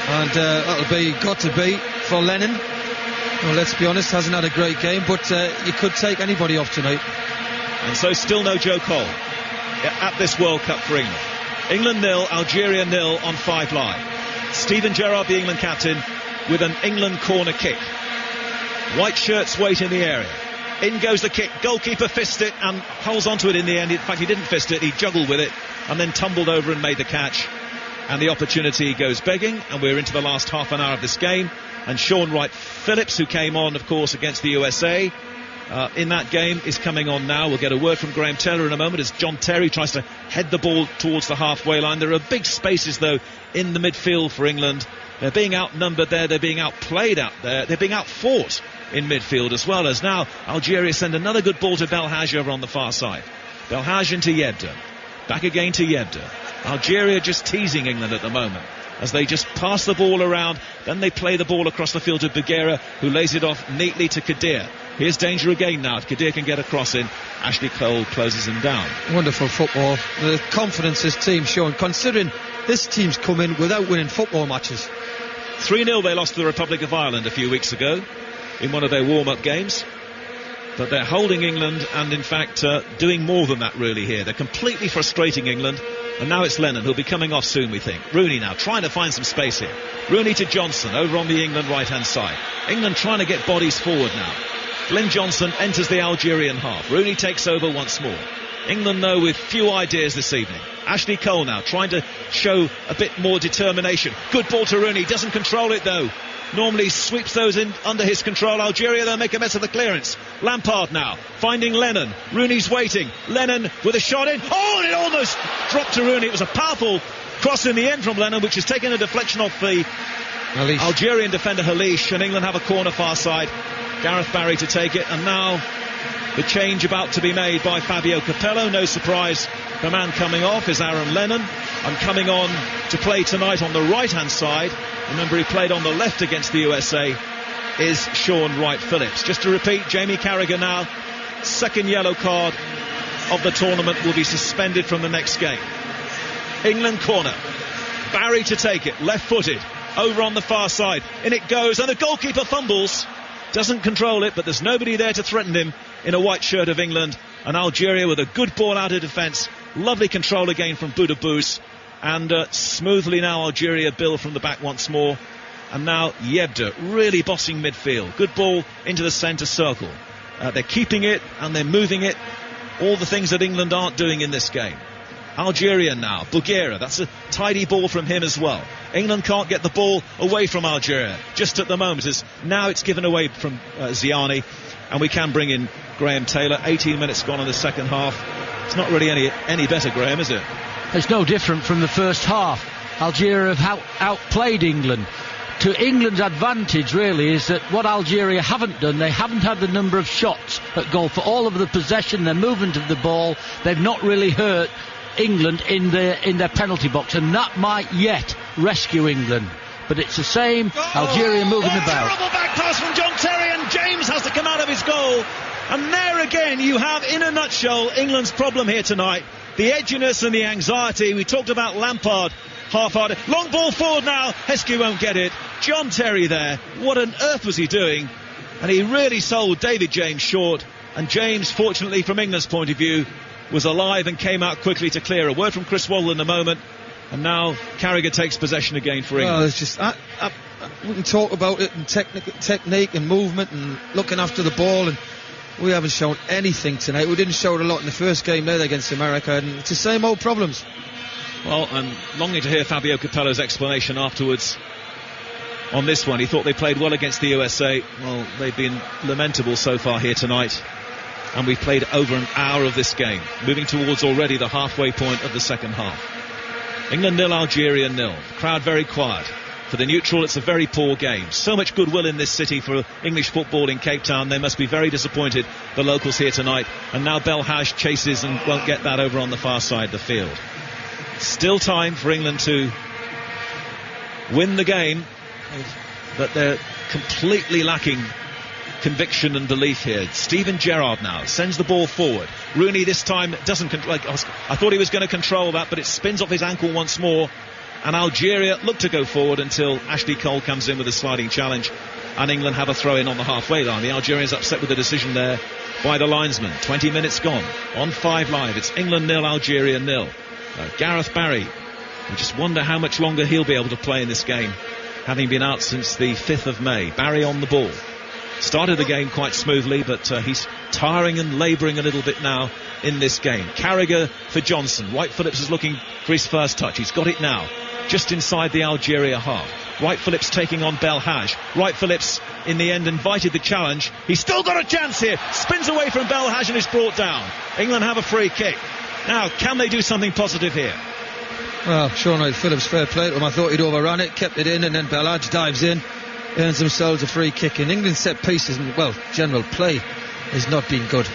And that'll be got to be for Lennon. Well, let's be honest, hasn't had a great game. But you could take anybody off tonight. And so still no Joe Cole at this World Cup for England. England 0, Algeria 0 on 5 Live. Steven Gerrard, the England captain, with an England corner kick. White shirts wait in the area. In goes the kick. Goalkeeper fists it and holds onto it in the end. In fact, he didn't fist it. He juggled with it and then tumbled over and made the catch. And the opportunity goes begging. And we're into the last half an hour of this game. And Sean Wright-Phillips, who came on, of course, against the USA in that game, is coming on now. We'll get a word from Graham Taylor in a moment as John Terry tries to head the ball towards the halfway line. There are big spaces, though, in the midfield for England. They're being outnumbered there. They're being outplayed out there. They're being outfought in midfield, as well as now Algeria send another good ball to Belhaj over on the far side. Belhaj into Yebda. Back again to Yebda. Algeria just teasing England at the moment as they just pass the ball around. Then they play the ball across the field to Bagheera, who lays it off neatly to Kadir. Here's danger again now. If Kadir can get a cross in, Ashley Cole closes him down. Wonderful football. The confidence this team's shown, considering this team's come in without winning football matches. 3-0 they lost to the Republic of Ireland a few weeks ago in one of their warm-up games. But they're holding England and, in fact, doing more than that really here. They're completely frustrating England. And now it's Lennon, who'll be coming off soon, we think. Rooney now trying to find some space here. Rooney to Johnson over on the England right-hand side. England trying to get bodies forward now. Glenn Johnson enters the Algerian half. Rooney takes over once more. England, though, with few ideas this evening. Ashley Cole now trying to show a bit more determination. Good ball to Rooney. Doesn't control it, though. Normally sweeps those in under his control. Algeria, they'll make a mess of the clearance. Lampard now finding Lennon. Rooney's waiting. Lennon with a shot in. Oh, and it almost dropped to Rooney. It was a powerful cross in the end from Lennon, which has taken a deflection off the Algerian defender Halish, and England have a corner far side. Gareth Barry to take it, and now the change about to be made by Fabio Capello. No surprise, the man coming off is Aaron Lennon, and coming on to play tonight on the right hand side. Remember, he played on the left against the USA is Sean Wright-Phillips. Just to repeat, Jamie Carragher now, second yellow card of the tournament, will be suspended from the next game. England corner. Barry to take it, left-footed, over on the far side. In it goes, and the goalkeeper fumbles. Doesn't control it, but there's nobody there to threaten him in a white shirt of England. And Algeria with a good ball out of defence. Lovely control again from Boudebouz. And smoothly now Algeria build from the back once more. And now Yebda really bossing midfield. Good ball into the centre circle. They're keeping it and they're moving it. All the things that England aren't doing in this game. Algeria now, Bouguera, that's a tidy ball from him as well. England can't get the ball away from Algeria just at the moment, as now it's given away from Ziani, and we can bring in Graham Taylor. 18 minutes gone in the second half. It's not really any better, Graham, is it? It's no different from the first half. Algeria have outplayed England. To England's advantage, really, is that what Algeria haven't done, they haven't had the number of shots at goal. For all of the possession, their movement of the ball, they've not really hurt England in their penalty box, and that might yet rescue England. But it's the same. Algeria moving about. Terrible back pass from John Terry, and James has to come out of his goal. And there again you have, in a nutshell, England's problem here tonight. The edginess and the anxiety. We talked about Lampard half-hearted. Long ball forward now. Heskey won't get it. John Terry there. What on earth was he doing? And he really sold David James short. And James, fortunately from England's point of view, was alive and came out quickly to clear. A word from Chris Waddle in a moment. And now Carragher takes possession again for England. Well, it's just we can talk about it and technique and movement and looking after the ball, and we haven't shown anything tonight. We didn't show it a lot in the first game there against America, and it's the same old problems. Well, I'm longing to hear Fabio Capello's explanation afterwards on this one. He thought they played well against the USA. Well, they've been lamentable so far here tonight. And we've played over an hour of this game, moving towards already the halfway point of the second half. England 0, Algeria 0. Crowd very quiet. For the neutral, it's a very poor game. So much goodwill in this city for English football in Cape Town. They must be very disappointed, the locals here tonight. And now Belhaj chases and won't get that over on the far side of the field. Still time for England to win the game, but they're completely lacking conviction and belief here. Steven Gerrard now sends the ball forward. Rooney this time doesn't I thought he was going to control that, but it spins off his ankle once more, and Algeria look to go forward until Ashley Cole comes in with a sliding challenge, and England have a throw in on the halfway line. The Algerians upset with the decision there by the linesman. 20 minutes gone on 5 Live. It's England 0, Algeria 0. Gareth Barry, we just wonder how much longer he'll be able to play in this game, having been out since the 5th of May. Barry on the ball. Started the game quite smoothly, but he's tiring and labouring a little bit now in this game. Carragher for Johnson. Wright-Phillips is looking for his first touch. He's got it now, just inside the Algeria half. Wright-Phillips taking on Belhaj. Wright-Phillips in the end invited the challenge. He's still got a chance here. Spins away from Belhaj and is brought down. England have a free kick. Now, can they do something positive here? Well, Sean Wright-Phillips, fair play to him. I thought he'd overrun it, kept it in, and then Belhaj dives in, earns themselves a free kick. And England's set pieces and, well, general play has not been good,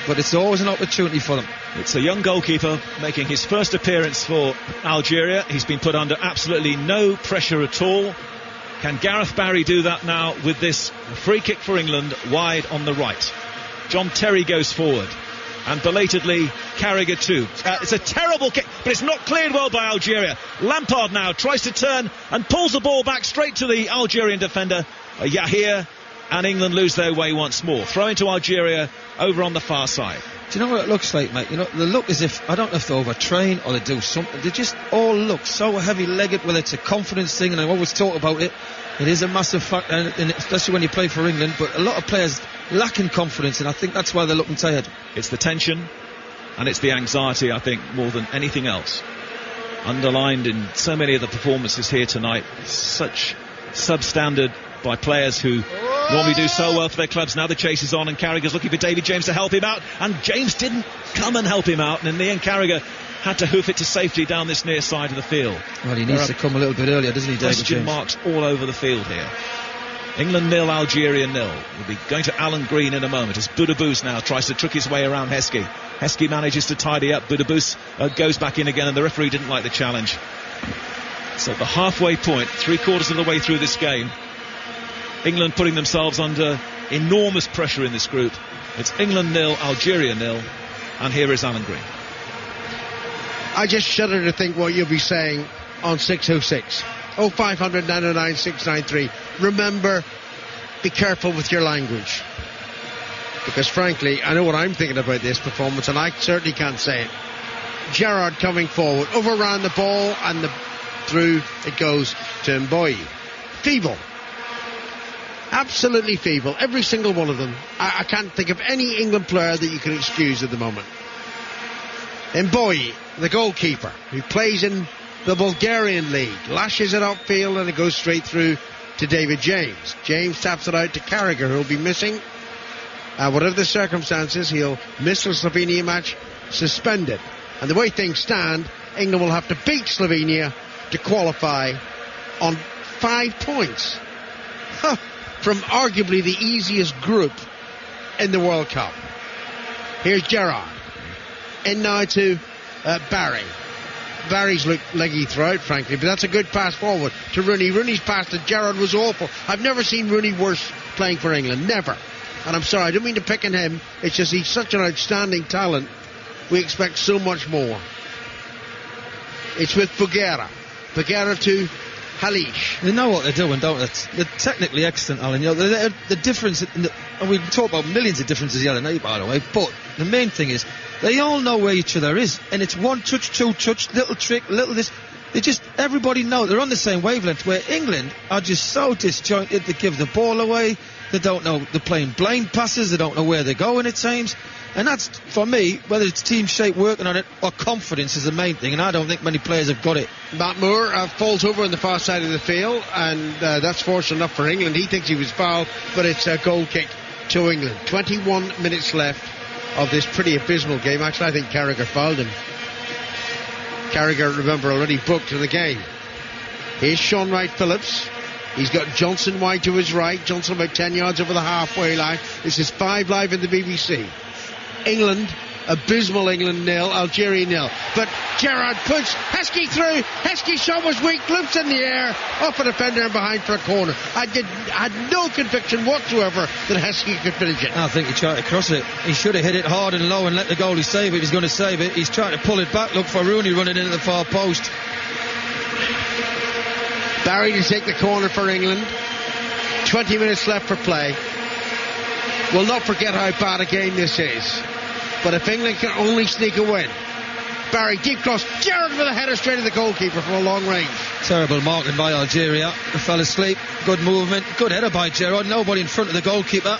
but it's always an opportunity for them. It's a young goalkeeper making his first appearance for Algeria. He's been put under absolutely no pressure at all. Can Gareth Barry do that now with this free kick for England wide on the right? John Terry goes forward, and belatedly Carragher too. It's a terrible kick, but it's not cleared well by Algeria. Lampard now tries to turn and pulls the ball back straight to the Algerian defender, Yahir, and England lose their way once more. Throw into Algeria over on the far side. Do you know what it looks like, mate? You know, they look as if, I don't know if they overtrain or they do something. They just all look so heavy-legged. Well, it's a confidence thing, and I always talk about it. It is a massive factor, and especially when you play for England. But a lot of players lacking confidence, and I think that's why they're looking tired. It's the tension, and it's the anxiety, I think, more than anything else. Underlined in so many of the performances here tonight. Such substandard by players who normally do so well for their clubs. Now the chase is on, and Carragher's looking for David James to help him out, and James didn't come and help him out, and in the end Carragher had to hoof it to safety down this near side of the field. Well, he needs to come a little bit earlier, doesn't he, David James? Question marks all over the field here. England 0, Algeria 0. We'll be going to Alan Green in a moment as Boudebouz now tries to trick his way around Heskey. Heskey manages to tidy up. Boudebouz goes back in again, and the referee didn't like the challenge. So the halfway point, 3/4 of the way through this game, England putting themselves under enormous pressure in this group. It's England 0, Algeria 0, and here is Alan Green. I just shudder to think what you'll be saying on 606. 0500 909 693. Remember, be careful with your language. Because frankly, I know what I'm thinking about this performance, and I certainly can't say it. Gerrard coming forward, overran the ball, and through it goes to Mboyi. Feeble. Absolutely feeble. Every single one of them. I can't think of any England player that you can excuse at the moment. Mboyi, the goalkeeper, who plays in the Bulgarian league, lashes it upfield and it goes straight through to David James. James taps it out to Carragher, who'll be missing. Whatever the circumstances, he'll miss the Slovenia match, suspended. And the way things stand, England will have to beat Slovenia to qualify on 5 points. From arguably the easiest group in the World Cup. Here's Gerrard. In now to Barry. Barry's looked leggy throughout, frankly, but that's a good pass forward to Rooney. Rooney's pass to Gerrard was awful. I've never seen Rooney worse playing for England. Never. And I'm sorry, I don't mean to pick on him. It's just he's such an outstanding talent. We expect so much more. It's with Bugera. Bugera to Halish. They know what they're doing, don't they? They're technically excellent, Alan. You know, the difference, and we talk about millions of differences the other night, by the way, but the main thing is they all know where each other is, and it's one touch, two touch, little trick, little this. They just, everybody knows they're on the same wavelength, where England are just so disjointed. They give the ball away. They don't know, they're playing blind passes. They don't know where they're going at times. And that's, for me, whether it's team shape working on it or confidence is the main thing, and I don't think many players have got it. Matt Moore falls over on the far side of the field, and that's fortunate enough for England. He thinks he was fouled, but it's a goal kick to England. 21 minutes left of this pretty abysmal game. Actually, I think Carragher fouled him. Carragher, remember, already booked to the game. Here's Sean Wright-Phillips. He's got Johnson wide to his right. Johnson about 10 yards over the halfway line. This is 5 Live in the BBC. England, abysmal England 0, Algeria 0. But Gerrard puts Heskey through. Heskey's shot was weak, loops in the air, off a defender and behind for a corner. I had no conviction whatsoever that Heskey could finish it. I think he tried to cross it. He should have hit it hard and low and let the goalie save it. He's going to save it. He's trying to pull it back. Look for Rooney running into the far post. Barry to take the corner for England. 20 minutes left for play. We'll not forget how bad a game this is. But if England can only sneak a win. Barry, deep cross. Gerrard with a header straight to the goalkeeper from a long range. Terrible marking by Algeria. They fell asleep. Good movement. Good header by Gerrard. Nobody in front of the goalkeeper.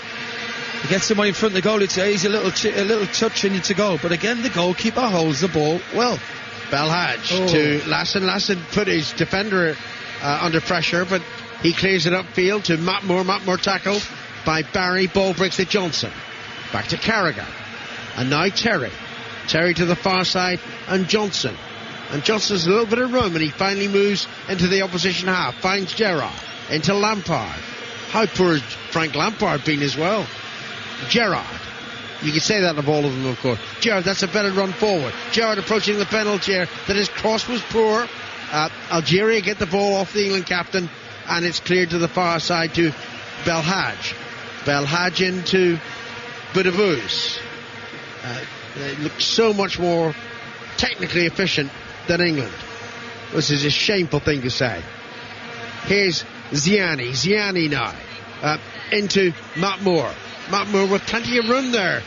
He gets somebody in front of the goal. It's a little touch into goal. But again, the goalkeeper holds the ball well. Belhaj to Lassen. Lassen put his defender under pressure, but he clears it upfield to Matt Moore. Matt Moore tackled by Barry. Ball breaks to Johnson. Back to Carragher. And now Terry. Terry to the far side and Johnson. And Johnson's a little bit of room and he finally moves into the opposition half. Finds Gerrard. Into Lampard. How poor has Frank Lampard been as well? Gerrard. You can say that of all of them, of course. Gerrard, that's a better run forward. Gerrard approaching the penalty area. That his cross was poor. Algeria get the ball off the England captain and it's cleared to the far side to Belhaj. Belhaj into Boudavouz. They look so much more technically efficient than England. This is a shameful thing to say. Here's Ziani. Ziani now into Matt Moore. Matt Moore with plenty of room there.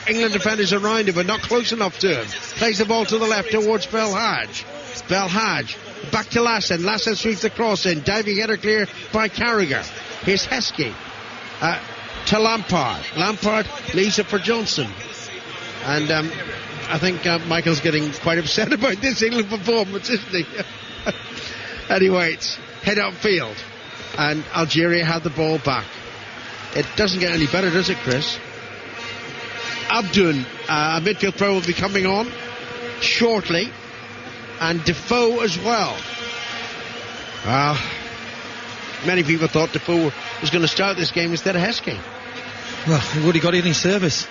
England defenders around him but not close enough to him. Plays the ball to the left towards Belhaj. Belhaj back to Lassen. Lassen sweeps the cross in. Diving header clear by Carragher. Here's Heskey to Lampard. Lampard leaves it for Johnson. And I think Michael's getting quite upset about this England performance, isn't he? Anyway, it's head upfield. And Algeria had the ball back. It doesn't get any better, does it, Chris? Abdoun, a midfield pro, will be coming on shortly. And Defoe as well. Many people thought Defoe was going to start this game instead of Heskey. Well, he would have got any service.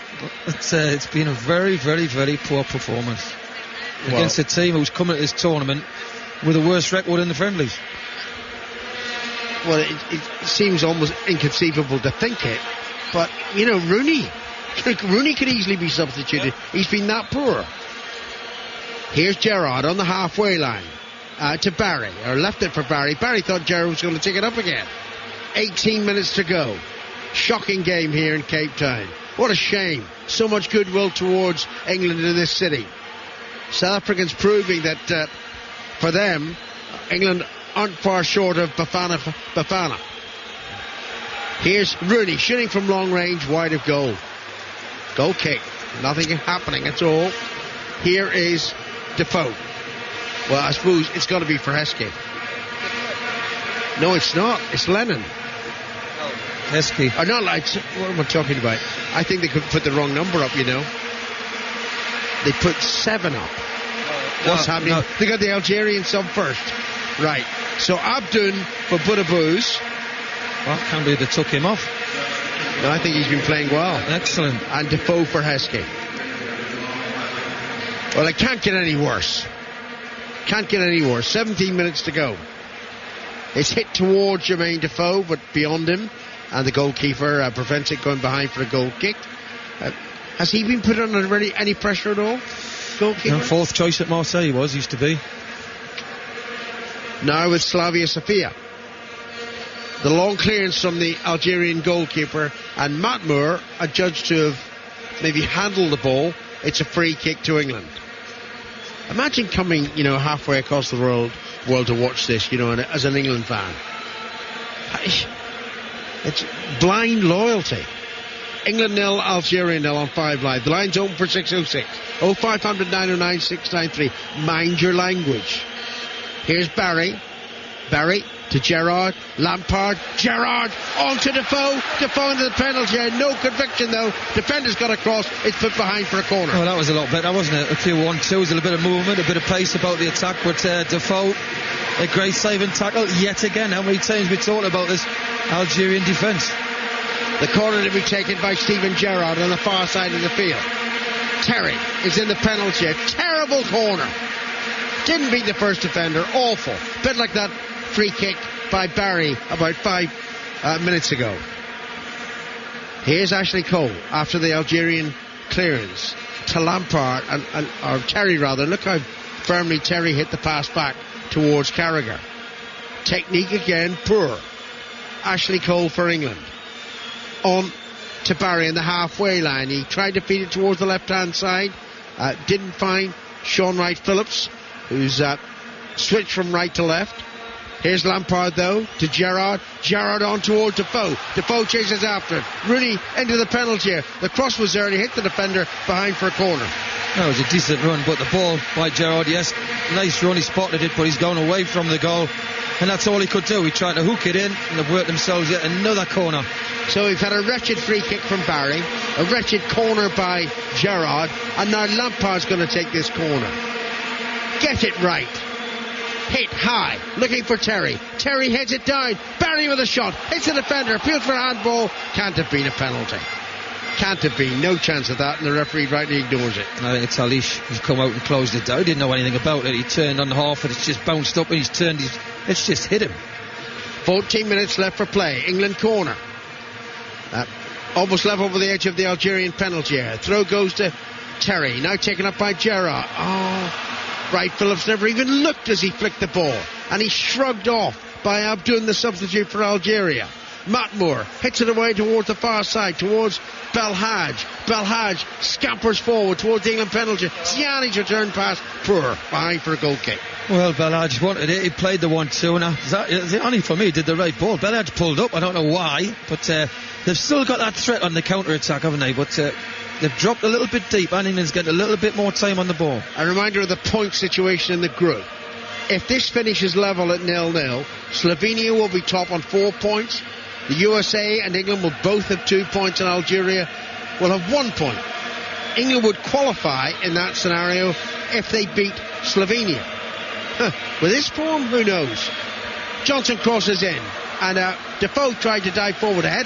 It's been a very, very, very poor performance against a team who's coming to this tournament with a worse record in the friendlies. well, it seems almost inconceivable to think it, but, you know, Rooney could easily be substituted. He's been that poor. Here's Gerrard on the halfway line to Barry, or left it for Barry. Barry thought Gerrard was going to take it up again. 18 minutes to go. Shocking game here in Cape Town. What a shame. So much goodwill towards England in this city. South Africans proving that for them, England aren't far short of Bafana. Here's Rooney shooting from long range, wide of goal. Goal kick. Nothing happening at all. Here is Defoe. Well, I suppose it's got to be for Heskey. No, it's not. It's Lennon. Heskey. Or not like, what am I talking about? I think they could put the wrong number up, you know. They put 7 up. What's happening? No. They got the Algerian sub first. Right. So Abdoun for Boudebouz. Well, can't believe they took him off. No, I think he's been playing well. Excellent. And Defoe for Heskey. Well, it can't get any worse. Can't get any worse. 17 minutes to go. It's hit towards Jermaine Defoe, but beyond him. And the goalkeeper prevents it going behind for a goal kick. Has he been put under any pressure at all? Goalkeeper? No, fourth choice at Marseille he used to be. Now with Slavia Sofia. The long clearance from the Algerian goalkeeper, and Matt Moore adjudged to have maybe handled the ball. It's a free kick to England. Imagine coming, you know, halfway across the world to watch this, you know, as an England fan. It's blind loyalty. England 0, Algeria 0 on 5 Live. The line's open for 606. 0500 909 693. Mind your language. Here's Barry. Barry to Gerrard. Lampard. Gerrard on to Defoe. Defoe into the penalty area. No conviction though. Defender's got across. It's put behind for a corner. Well, that was a lot better, wasn't it? A few 1-2s, a little bit of movement, a bit of pace about the attack. But Defoe, a great saving tackle yet again. How many times we talked about this Algerian defence? The corner to be taken by Steven Gerrard on the far side of the field. Terry is in the penalty area. Terrible corner. Didn't beat the first defender. Awful. Bit like that free kick by Barry about 5 minutes ago. Here's Ashley Cole after the Algerian clearance to Lampard, or Terry rather. Look how firmly Terry hit the pass back towards Carragher. Technique again, poor. Ashley Cole for England. On to Barry in the halfway line. He tried to feed it towards the left-hand side. Didn't find Sean Wright-Phillips, who's switched from right to left. Here's Lampard, though, to Gerrard. Gerrard on toward Defoe. Defoe chases after it. Rooney into the penalty area. The cross was there and he hit the defender behind for a corner. That was a decent run, but the ball by Gerrard, yes, nice run, he spotted it, but he's gone away from the goal. And that's all he could do. He tried to hook it in, and they've worked themselves yet another corner. So we've had a wretched free kick from Barry, a wretched corner by Gerrard, and now Lampard's going to take this corner. Get it right. Hit high, looking for Terry. Terry heads it down. Barry with a shot. Hits the defender. Appeals for a handball. Can't have been a penalty. Can't have been. No chance of that, and the referee rightly ignores it. I think it's Alish who's come out and closed it down. He didn't know anything about it. He turned on half, and it's just bounced up, and he's turned. It's just hit him. 14 minutes left for play. England corner. Almost level over the edge of the Algerian penalty area. Throw goes to Terry. Now taken up by Gerrard. Wright-Phillips never even looked as he flicked the ball, and he shrugged off by Abdoun, the substitute for Algeria. Matt Moore hits it away towards the far side, towards Belhaj. Belhaj scampers forward towards the England penalty. Ziani's return pass, poor, behind for a goal kick. Well, Belhaj wanted it. He played the 1-2. Now, Ziani, for me, did the right ball. Belhaj pulled up. I don't know why, but they've still got that threat on the counter-attack, haven't they? But they've dropped a little bit deep, and England's getting a little bit more time on the ball. A reminder of the point situation in the group. If this finishes level at 0-0, Slovenia will be top on 4 points. The USA and England will both have 2 points, and Algeria will have 1 point. England would qualify in that scenario if they beat Slovenia. With this form, who knows? Johnson crosses in. And Defoe tried to dive forward. As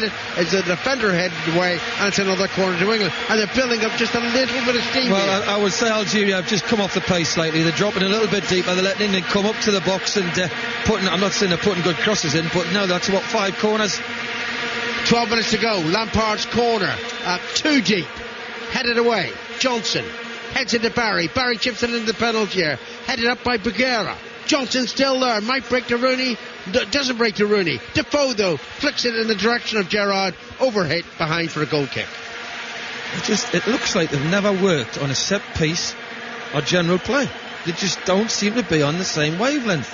the defender headed away, and it's another corner to England. And they're building up just a little bit of steam. Well, I would say Algeria have just come off the pace slightly. They're dropping a little bit deeper. They're letting England come up to the box and I'm not saying they're putting good crosses in, but no, that's 5 corners. 12 minutes to go. Lampard's corner. Too deep. Headed away. Johnson heads into Barry. Barry chips it into the penalty area. Headed up by Bagheera. Johnson still there. Might break to Rooney. Doesn't break to Rooney. Defoe, though, flicks it in the direction of Gerrard. Overhit behind for a goal kick. It looks like they've never worked on a set piece or general play. They just don't seem to be on the same wavelength.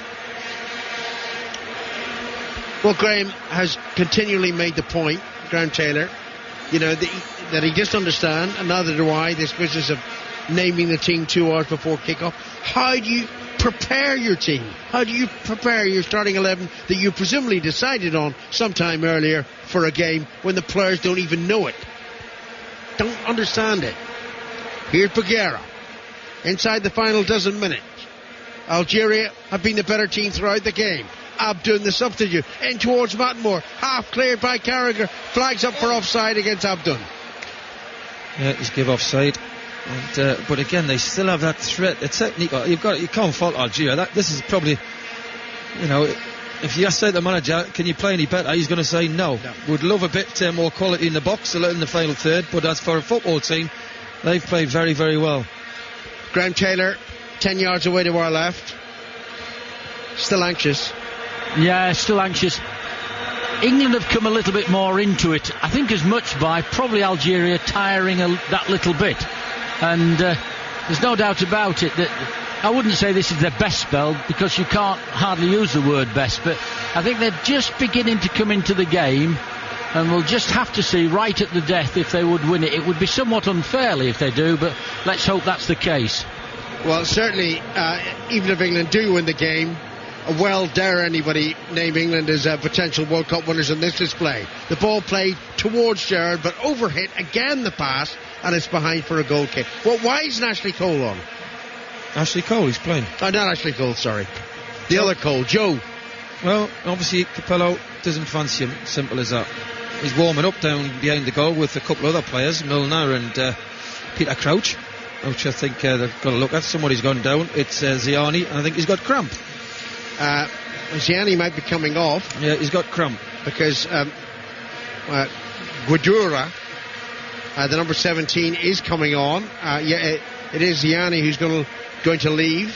Well, Graham has continually made the point, Graham Taylor, that he doesn't understand, and neither do I, this business of naming the team 2 hours before kick-off. How do you prepare your team? How do you prepare your starting 11 that you presumably decided on sometime earlier for a game when the players don't even know it? Don't understand it. Here's Bagheera. Inside the final dozen minutes. Algeria have been the better team throughout the game. Abdun, the substitute, in towards Matmore. Half cleared by Carragher. Flags up for offside against Abdun. Yeah, he's give offside. And, but again, they still have that threat, the technique. You can't fault Algeria. This is probably, if you say to the manager, can you play any better? He's going to say no. Would love a bit more quality in the box in the final third. But as for a football team, they've played very, very well. Graham Taylor, 10 yards away to our left. Still anxious. Yeah, still anxious. England have come a little bit more into it, I think as much by probably Algeria tiring that little bit. And there's no doubt about it that I wouldn't say this is their best spell, because you can't hardly use the word best, but I think they're just beginning to come into the game, and we'll just have to see right at the death if they would win it. It would be somewhat unfairly if they do, but let's hope that's the case. Well, certainly, even if England do win the game, well, dare anybody name England as potential World Cup winners in this display. The ball played towards Gerrard, but overhit again the pass, and it's behind for a goal kick. Well, why isn't Ashley Cole on? Ashley Cole, he's playing. Oh, not Ashley Cole, sorry. The other Cole, Joe. Well, obviously Capello doesn't fancy him, simple as that. He's warming up down behind the goal with a couple of other players, Milner and Peter Crouch, which I think they've got to look at. Somebody's gone down. It's Ziani, and I think he's got cramp. Ziani might be coming off. Yeah, he's got cramp. Because Guedura, the number 17, is coming on. It is Ziani who's going to leave.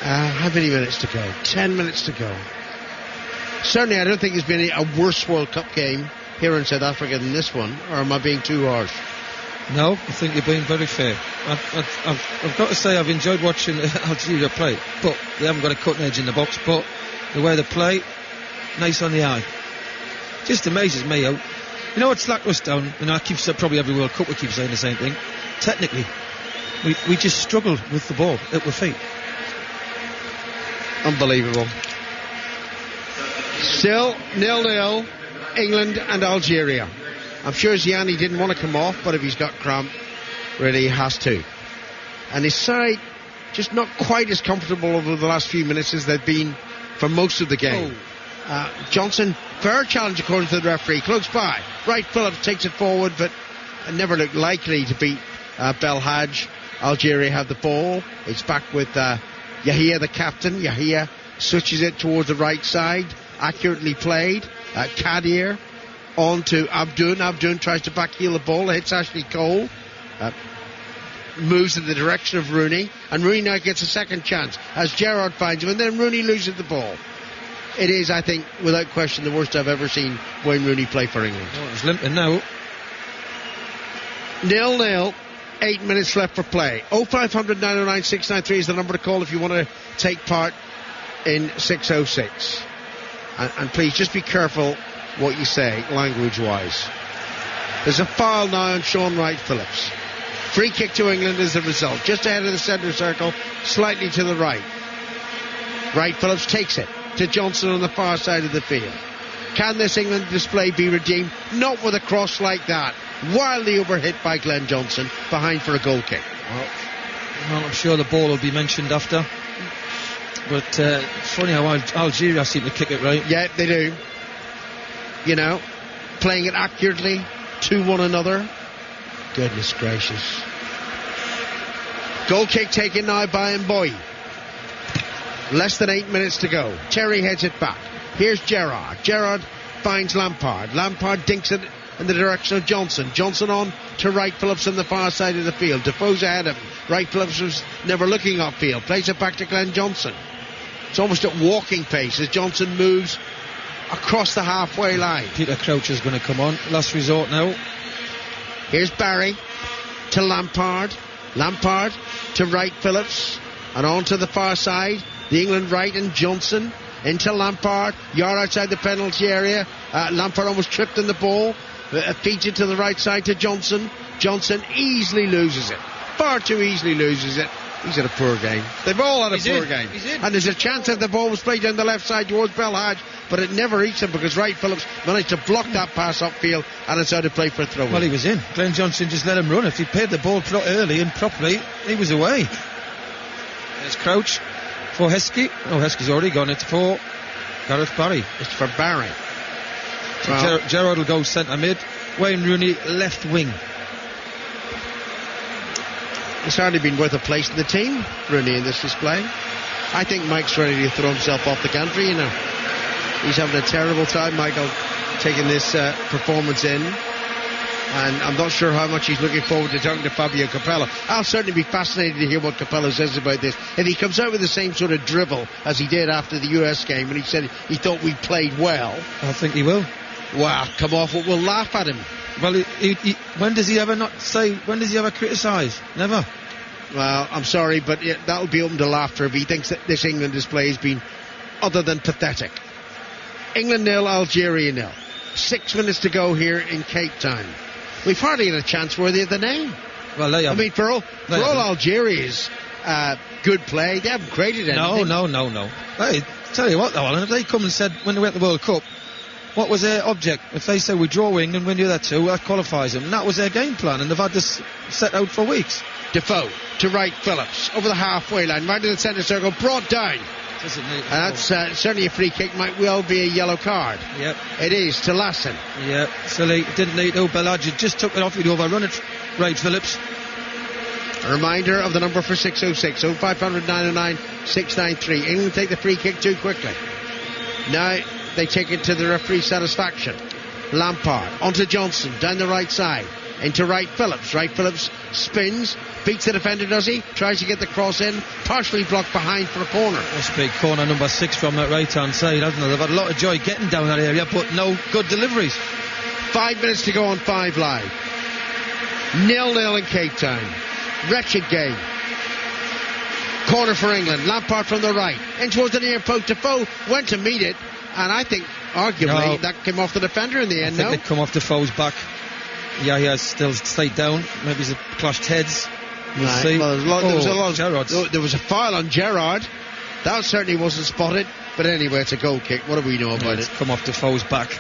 How many minutes to go? 10 minutes to go. Certainly, I don't think there's been a worse World Cup game here in South Africa than this one. Or am I being too harsh? No, I think you're being very fair. I've got to say I've enjoyed watching Algeria play, but they haven't got a cutting edge in the box. But the way they play, nice on the eye. Just amazes me how, what slacked us down, and I keep saying, probably every World Cup we keep saying the same thing. Technically, we just struggled with the ball at our feet. Unbelievable. Still 0-0, England and Algeria. I'm sure Ziani didn't want to come off, but if he's got cramp, really he has to. And his side just not quite as comfortable over the last few minutes as they've been for most of the game. Johnson, fair challenge according to the referee, close by. Wright Phillips takes it forward, but never looked likely to beat Belhaj. Algeria have the ball. It's back with Yahia, the captain. Yahia switches it towards the right side. Accurately played. Kadir on to Abdun. Abdun tries to backheel the ball, hits Ashley Cole, moves in the direction of Rooney, and Rooney now gets a second chance as Gerrard finds him, and then Rooney loses the ball. It is, I think, without question, the worst I've ever seen Wayne Rooney play for England. Oh, he's limping now. 0-0, 8 minutes left for play. 0500 909 693 is the number to call if you want to take part in 606. And please, just be careful what you say, language-wise. There's a foul now on Sean Wright Phillips. Free kick to England as a result. Just ahead of the centre circle, slightly to the right. Wright Phillips takes it to Johnson on the far side of the field. Can this England display be redeemed? Not with a cross like that. Wildly overhit by Glenn Johnson, behind for a goal kick. Well, I'm sure the ball will be mentioned after. But funny how Algeria seem to kick it right. Yeah, they do. You know, playing it accurately to one another. Goodness gracious. Goal kick taken now by Mboyi. Less than 8 minutes to go. Terry heads it back. Here's Gerrard. Gerrard finds Lampard. Lampard dinks it in the direction of Johnson. Johnson on to Wright Phillips on the far side of the field. Defoe's ahead of him. Wright Phillips was never looking upfield. Plays it back to Glenn Johnson. It's almost at walking pace as Johnson moves across the halfway line. Peter Crouch is going to come on. Last resort now. Here's Barry to Lampard. Lampard to Wright Phillips. And on to the far side. The England right and Johnson into Lampard. Yard outside the penalty area. Lampard almost tripped in the ball. Feeds it to the right side to Johnson. Johnson easily loses it. Far too easily loses it. He's had a poor game. They've all had a poor game. And there's a chance that the ball was played down the left side towards Belhaj, but it never reached him because Wright Phillips managed to block that pass upfield, and it's out of play for a throw. Well, he was in. Glenn Johnson just let him run. If he played the ball early and properly, he was away. There's Crouch for Heskey. Oh, Heskey's already gone. It's for Gareth Barry. It's for Barry. So well, Gerrard will go centre mid. Wayne Rooney left wing. It's hardly been worth a place in the team, Rooney, in this display. I think Mike's ready to throw himself off the country, you know. He's having a terrible time, Michael, taking this performance in. And I'm not sure how much he's looking forward to talking to Fabio Capello. I'll certainly be fascinated to hear what Capello says about this. If he comes out with the same sort of drivel as he did after the US game, and he said he thought we played well. I think he will. Wow, come off, we'll laugh at him. Well, when does he ever not say, when does he ever criticise? Never. Well, I'm sorry, but that'll be open to laughter if he thinks that this England display has been other than pathetic. England 0, Algeria 0. 6 minutes to go here in Cape Town. We've hardly had a chance worthy of the name. Well, I mean, for all Algeria's good play, they haven't created anything. No. Hey, tell you what, though, Alan, if they come and said when they went to the World Cup, what was their object? If they say we draw England, win the other two, that qualifies them. And that was their game plan, and they've had this set out for weeks. Defoe to Wright Phillips over the halfway line, right in the centre circle, brought down. And that's certainly a free kick, might well be a yellow card. Yep. It is to Lassen. Yep, silly, didn't need to. Belhaj just took it off, he'd overrun it. Wright Phillips. A reminder of the number for 606, 0500 909 693. England take the free kick too quickly. Now they take it to the referee's satisfaction. Lampard onto Johnson down the right side into Wright Phillips. Wright Phillips spins, beats the defender, does he? Tries to get the cross in, partially blocked behind for a corner. That's big corner number 6 from that right hand side, hasn't it? They've had a lot of joy getting down that area, but no good deliveries. 5 minutes to go on 5 Live. 0-0 in Cape Town. Wretched game. Corner for England. Lampard from the right in towards the near post. Defoe went to meet it, and I think arguably that came off the defender in the end. I think it come off Defoe's back. Yeah, he has still stayed down. Maybe he's clashed heads. We'll see. Well, there was a foul on Gerrard. That certainly wasn't spotted. But anyway, it's a goal kick. What do we know about it? Come off Defoe's back.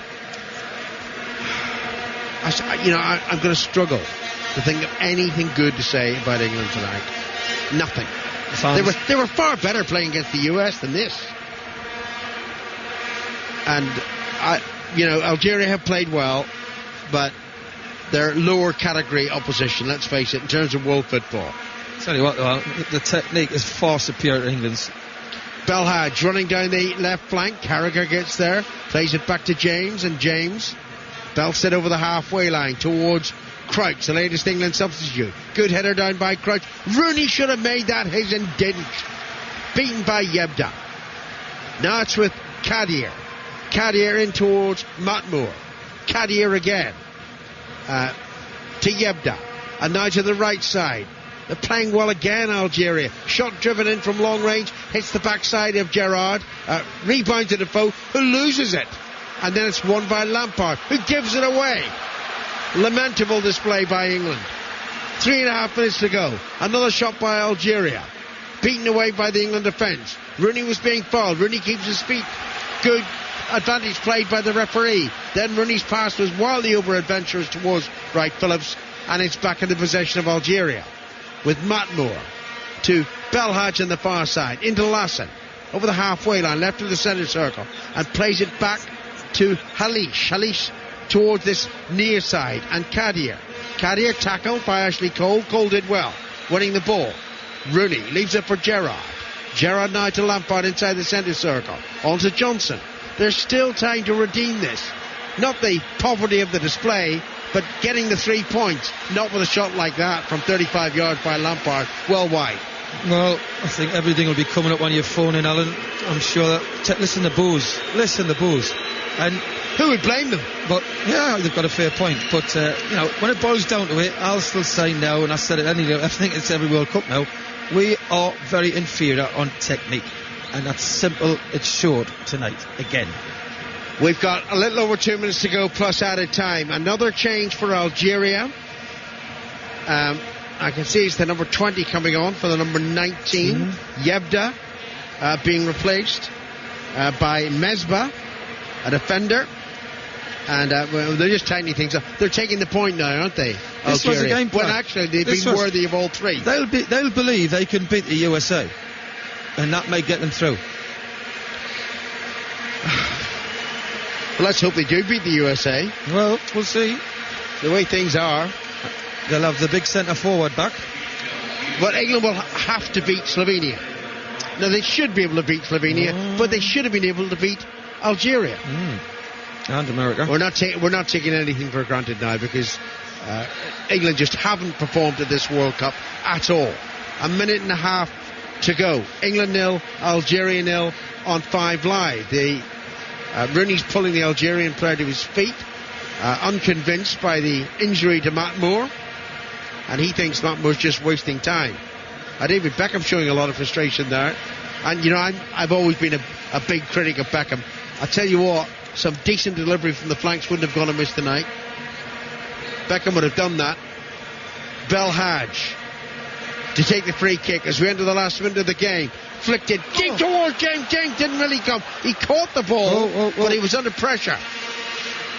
I'm going to struggle to think of anything good to say about England tonight. Nothing. They were far better playing against the US than this. And Algeria have played well, but they're lower category opposition, let's face it, in terms of world football. Tell you what, though, the technique is far superior to England's. Belhaj running down the left flank. Carragher gets there, plays it back to James, and James belts it over the halfway line towards Crouch, the latest England substitute. Good header down by Crouch. Rooney should have made that his and didn't. Beaten by Yebda. Now it's with Kadir. Kadir in towards Matmour. Kadir again. To Yebda. And now to the right side. They're playing well again, Algeria. Shot driven in from long range. Hits the backside of Gerrard. Rebound to Defoe, who loses it. And then it's won by Lampard, who gives it away. Lamentable display by England. 3.5 minutes to go. Another shot by Algeria. Beaten away by the England defence. Rooney was being fouled. Rooney keeps his feet. Good advantage played by the referee. Then Rooney's pass was wildly over-adventurous towards Wright Phillips, and it's back in the possession of Algeria with Matmour to Belhaj on the far side into Lassen. over the halfway line, left of the centre circle, and plays it back to Halish. Halish towards this near side, and Kadir. Kadir tackled by Ashley Cole. Cole did well, winning the ball. Rooney leaves it for Gerrard. Gerrard now to Lampard inside the centre circle. On to Johnson. There's still time to redeem this. Not the poverty of the display, but getting the 3 points. Not with a shot like that from 35 yards by Lampard, well wide. Well, I think everything will be coming up on your phone in Alan. I'm sure that. Listen to boos. And who would blame them? But yeah, they've got a fair point. But when it boils down to it, I'll still say now, and I said it anyway. I think it's every World Cup now. We are very inferior on technique, and that's simple. It's short tonight again. We've got a little over 2 minutes to go, plus added time. Another change for Algeria. I can see it's the number 20 coming on for the number 19. Yebda being replaced by Mesbah, a defender. And they're just tightening things up. They're taking the point now, aren't they? This was a game plan. Well, actually, they've been worthy of all three. They'll believe they can beat the USA, and that may get them through. Well, let's hope they do beat the USA. Well, we'll see. The way things are, they'll have the big centre forward back. But England will have to beat Slovenia. Now, they should be able to beat Slovenia, but they should have been able to beat Algeria. And America. We're not taking anything for granted now, because England just haven't performed at this World Cup at all. A minute and a half to go. England 0, Algeria 0 on 5 Live. Rooney's pulling the Algerian player to his feet, unconvinced by the injury to Matt Moore, and he thinks Matt Moore's just wasting time. David Beckham showing a lot of frustration there, and I've always been a big critic of Beckham. I tell you what, some decent delivery from the flanks wouldn't have gone amiss tonight. Beckham would have done that. Belhaj to take the free kick as we enter the last minute of the game. Flicked it towards James. James didn't really come. He caught the ball, but he was under pressure.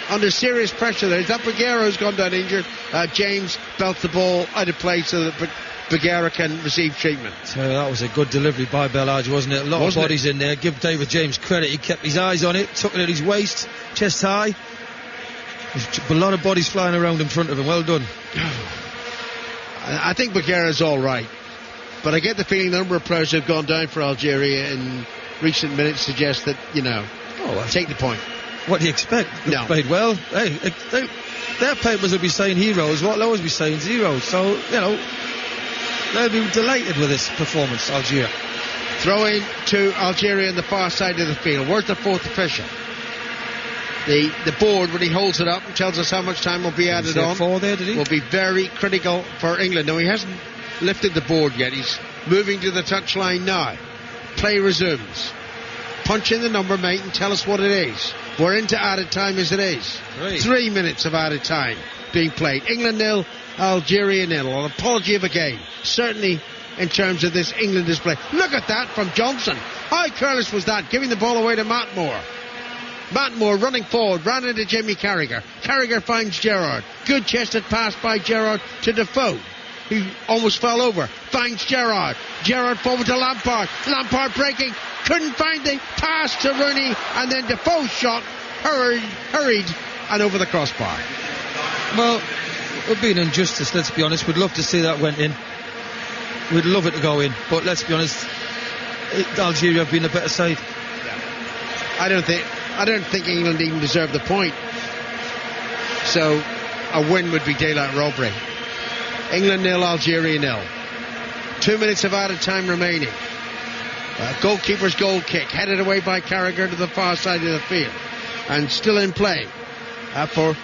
Under serious pressure there. Is that Bagheera who's gone down injured? James belts the ball out of play so that Bagheera can receive treatment. So that was a good delivery by Belhaj, wasn't it? A lot of bodies in there. Give David James credit. He kept his eyes on it, took it at his waist, chest high. There's a lot of bodies flying around in front of him. Well done. I think Bagheera's all right, but I get the feeling the number of players who have gone down for Algeria in recent minutes suggest that, take the point. What do you expect? They played well. Hey, their papers will be saying heroes. What Lowe's be saying zeros. So, they'll be delighted with this performance, Algeria. Throw in to Algeria on the far side of the field. Where's the fourth official? The board, when he holds it up and tells us how much time will be added on, will be very critical for England. Now, he hasn't lifted the board yet. He's moving to the touchline now. Play resumes. Punch in the number, mate, and tell us what it is. We're into added time as it is. 3 minutes of added time being played. England 0, Algeria 0. An apology of a game, certainly in terms of this England display. Look at that from Johnson. How careless was that, giving the ball away to Matt Moore. Matt Moore running forward, ran into Jamie Carragher. Carragher finds Gerrard. Good chested pass by Gerrard to Defoe, who almost fell over. Finds Gerrard. Gerrard forward to Lampard. Lampard breaking. Couldn't find the pass to Rooney. And then Defoe's shot hurried and over the crossbar. Well, it would be an injustice, let's be honest. We'd love to see that went in. We'd love it to go in. But let's be honest, Algeria have been a better side. I don't think England even deserved the point. So a win would be daylight robbery. England 0, Algeria 0. 2 minutes of added time remaining. Goalkeeper's goal kick, headed away by Carragher to the far side of the field. And still in play for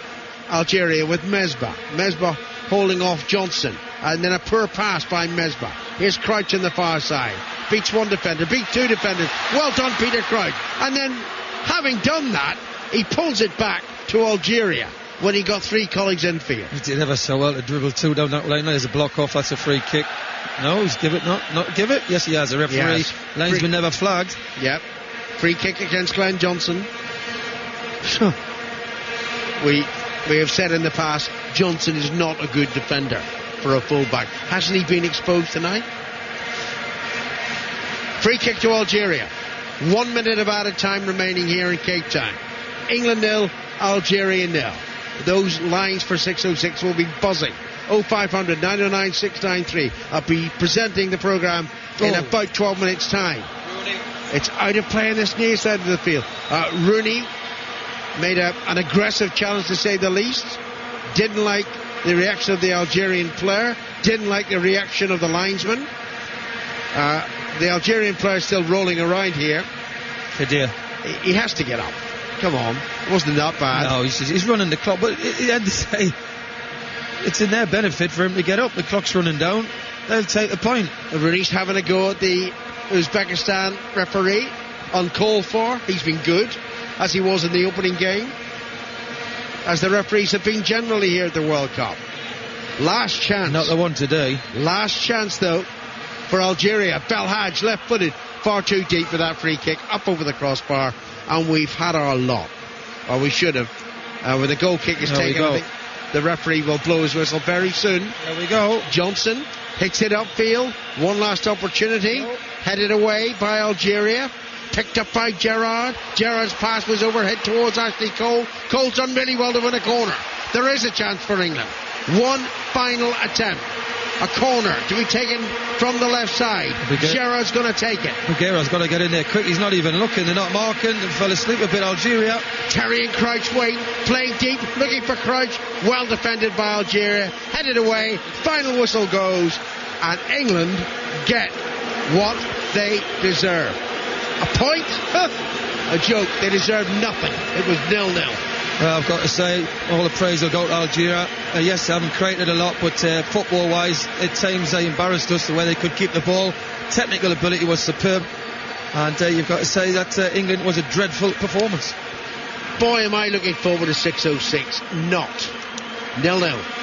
Algeria with Mesbah. Mesbah holding off Johnson. And then a poor pass by Mesbah. Here's Crouch on the far side. Beats one defender, beats two defenders. Well done, Peter Crouch. And then, having done that, he pulls it back to Algeria when he got three colleagues in field. He did ever so well to dribble two down that line. There's a block off, that's a free kick. No, he's give it, not give it. Yes, he has. A referee. Linesman never flagged. Yep. Free kick against Glenn Johnson. We have said in the past, Johnson is not a good defender for a fullback. Hasn't he been exposed tonight? Free kick to Algeria. 1 minute of added time remaining here in Cape Town. England 0, Algeria 0. Those lines for 606 will be buzzing. 0500 909 693. I'll be presenting the programme in about 12 minutes time. Rooney. It's out of play on this near side of the field. Rooney made an aggressive challenge, to say the least. Didn't like the reaction of the Algerian player. Didn't like the reaction of the linesman. The Algerian player is still rolling around here. Kadir. He has to get up. Come on. It wasn't that bad. No, he's running the clock, but he had to say it's in their benefit for him to get up. The clock's running down. They'll take the point. Rooney's having a go at the Uzbekistan referee, uncalled for. He's been good, as he was in the opening game, as the referees have been generally here at the World Cup. Last chance. Not the one today. Last chance, though, for Algeria. Belhaj, left-footed, far too deep for that free kick, up over the crossbar, and we've had our lot. Or we should have. When the goal kick is taken, I think the referee will blow his whistle very soon. There we go. Johnson hits it upfield. One last opportunity. Headed away by Algeria. Picked up by Gerrard. Gerrard's pass was overhead towards Ashley Cole. Cole's done really well to win a corner. There is a chance for England. One final attempt. A corner to be taken from the left side. Gerrard's going to take it. Guerra's got to get in there quick. He's not even looking. They're not marking. They fell asleep a bit, Algeria. Terry and Crouch wait. Playing deep. Looking for Crouch. Well defended by Algeria. Headed away. Final whistle goes. And England get what they deserve. A point? A joke. They deserve nothing. It was 0-0. Well, I've got to say, all the praise will go to Algeria. Yes, they haven't created a lot, but football-wise, at times they embarrassed us the way they could keep the ball. Technical ability was superb. And you've got to say that England was a dreadful performance. Boy, am I looking forward to 606. Not. 0-0.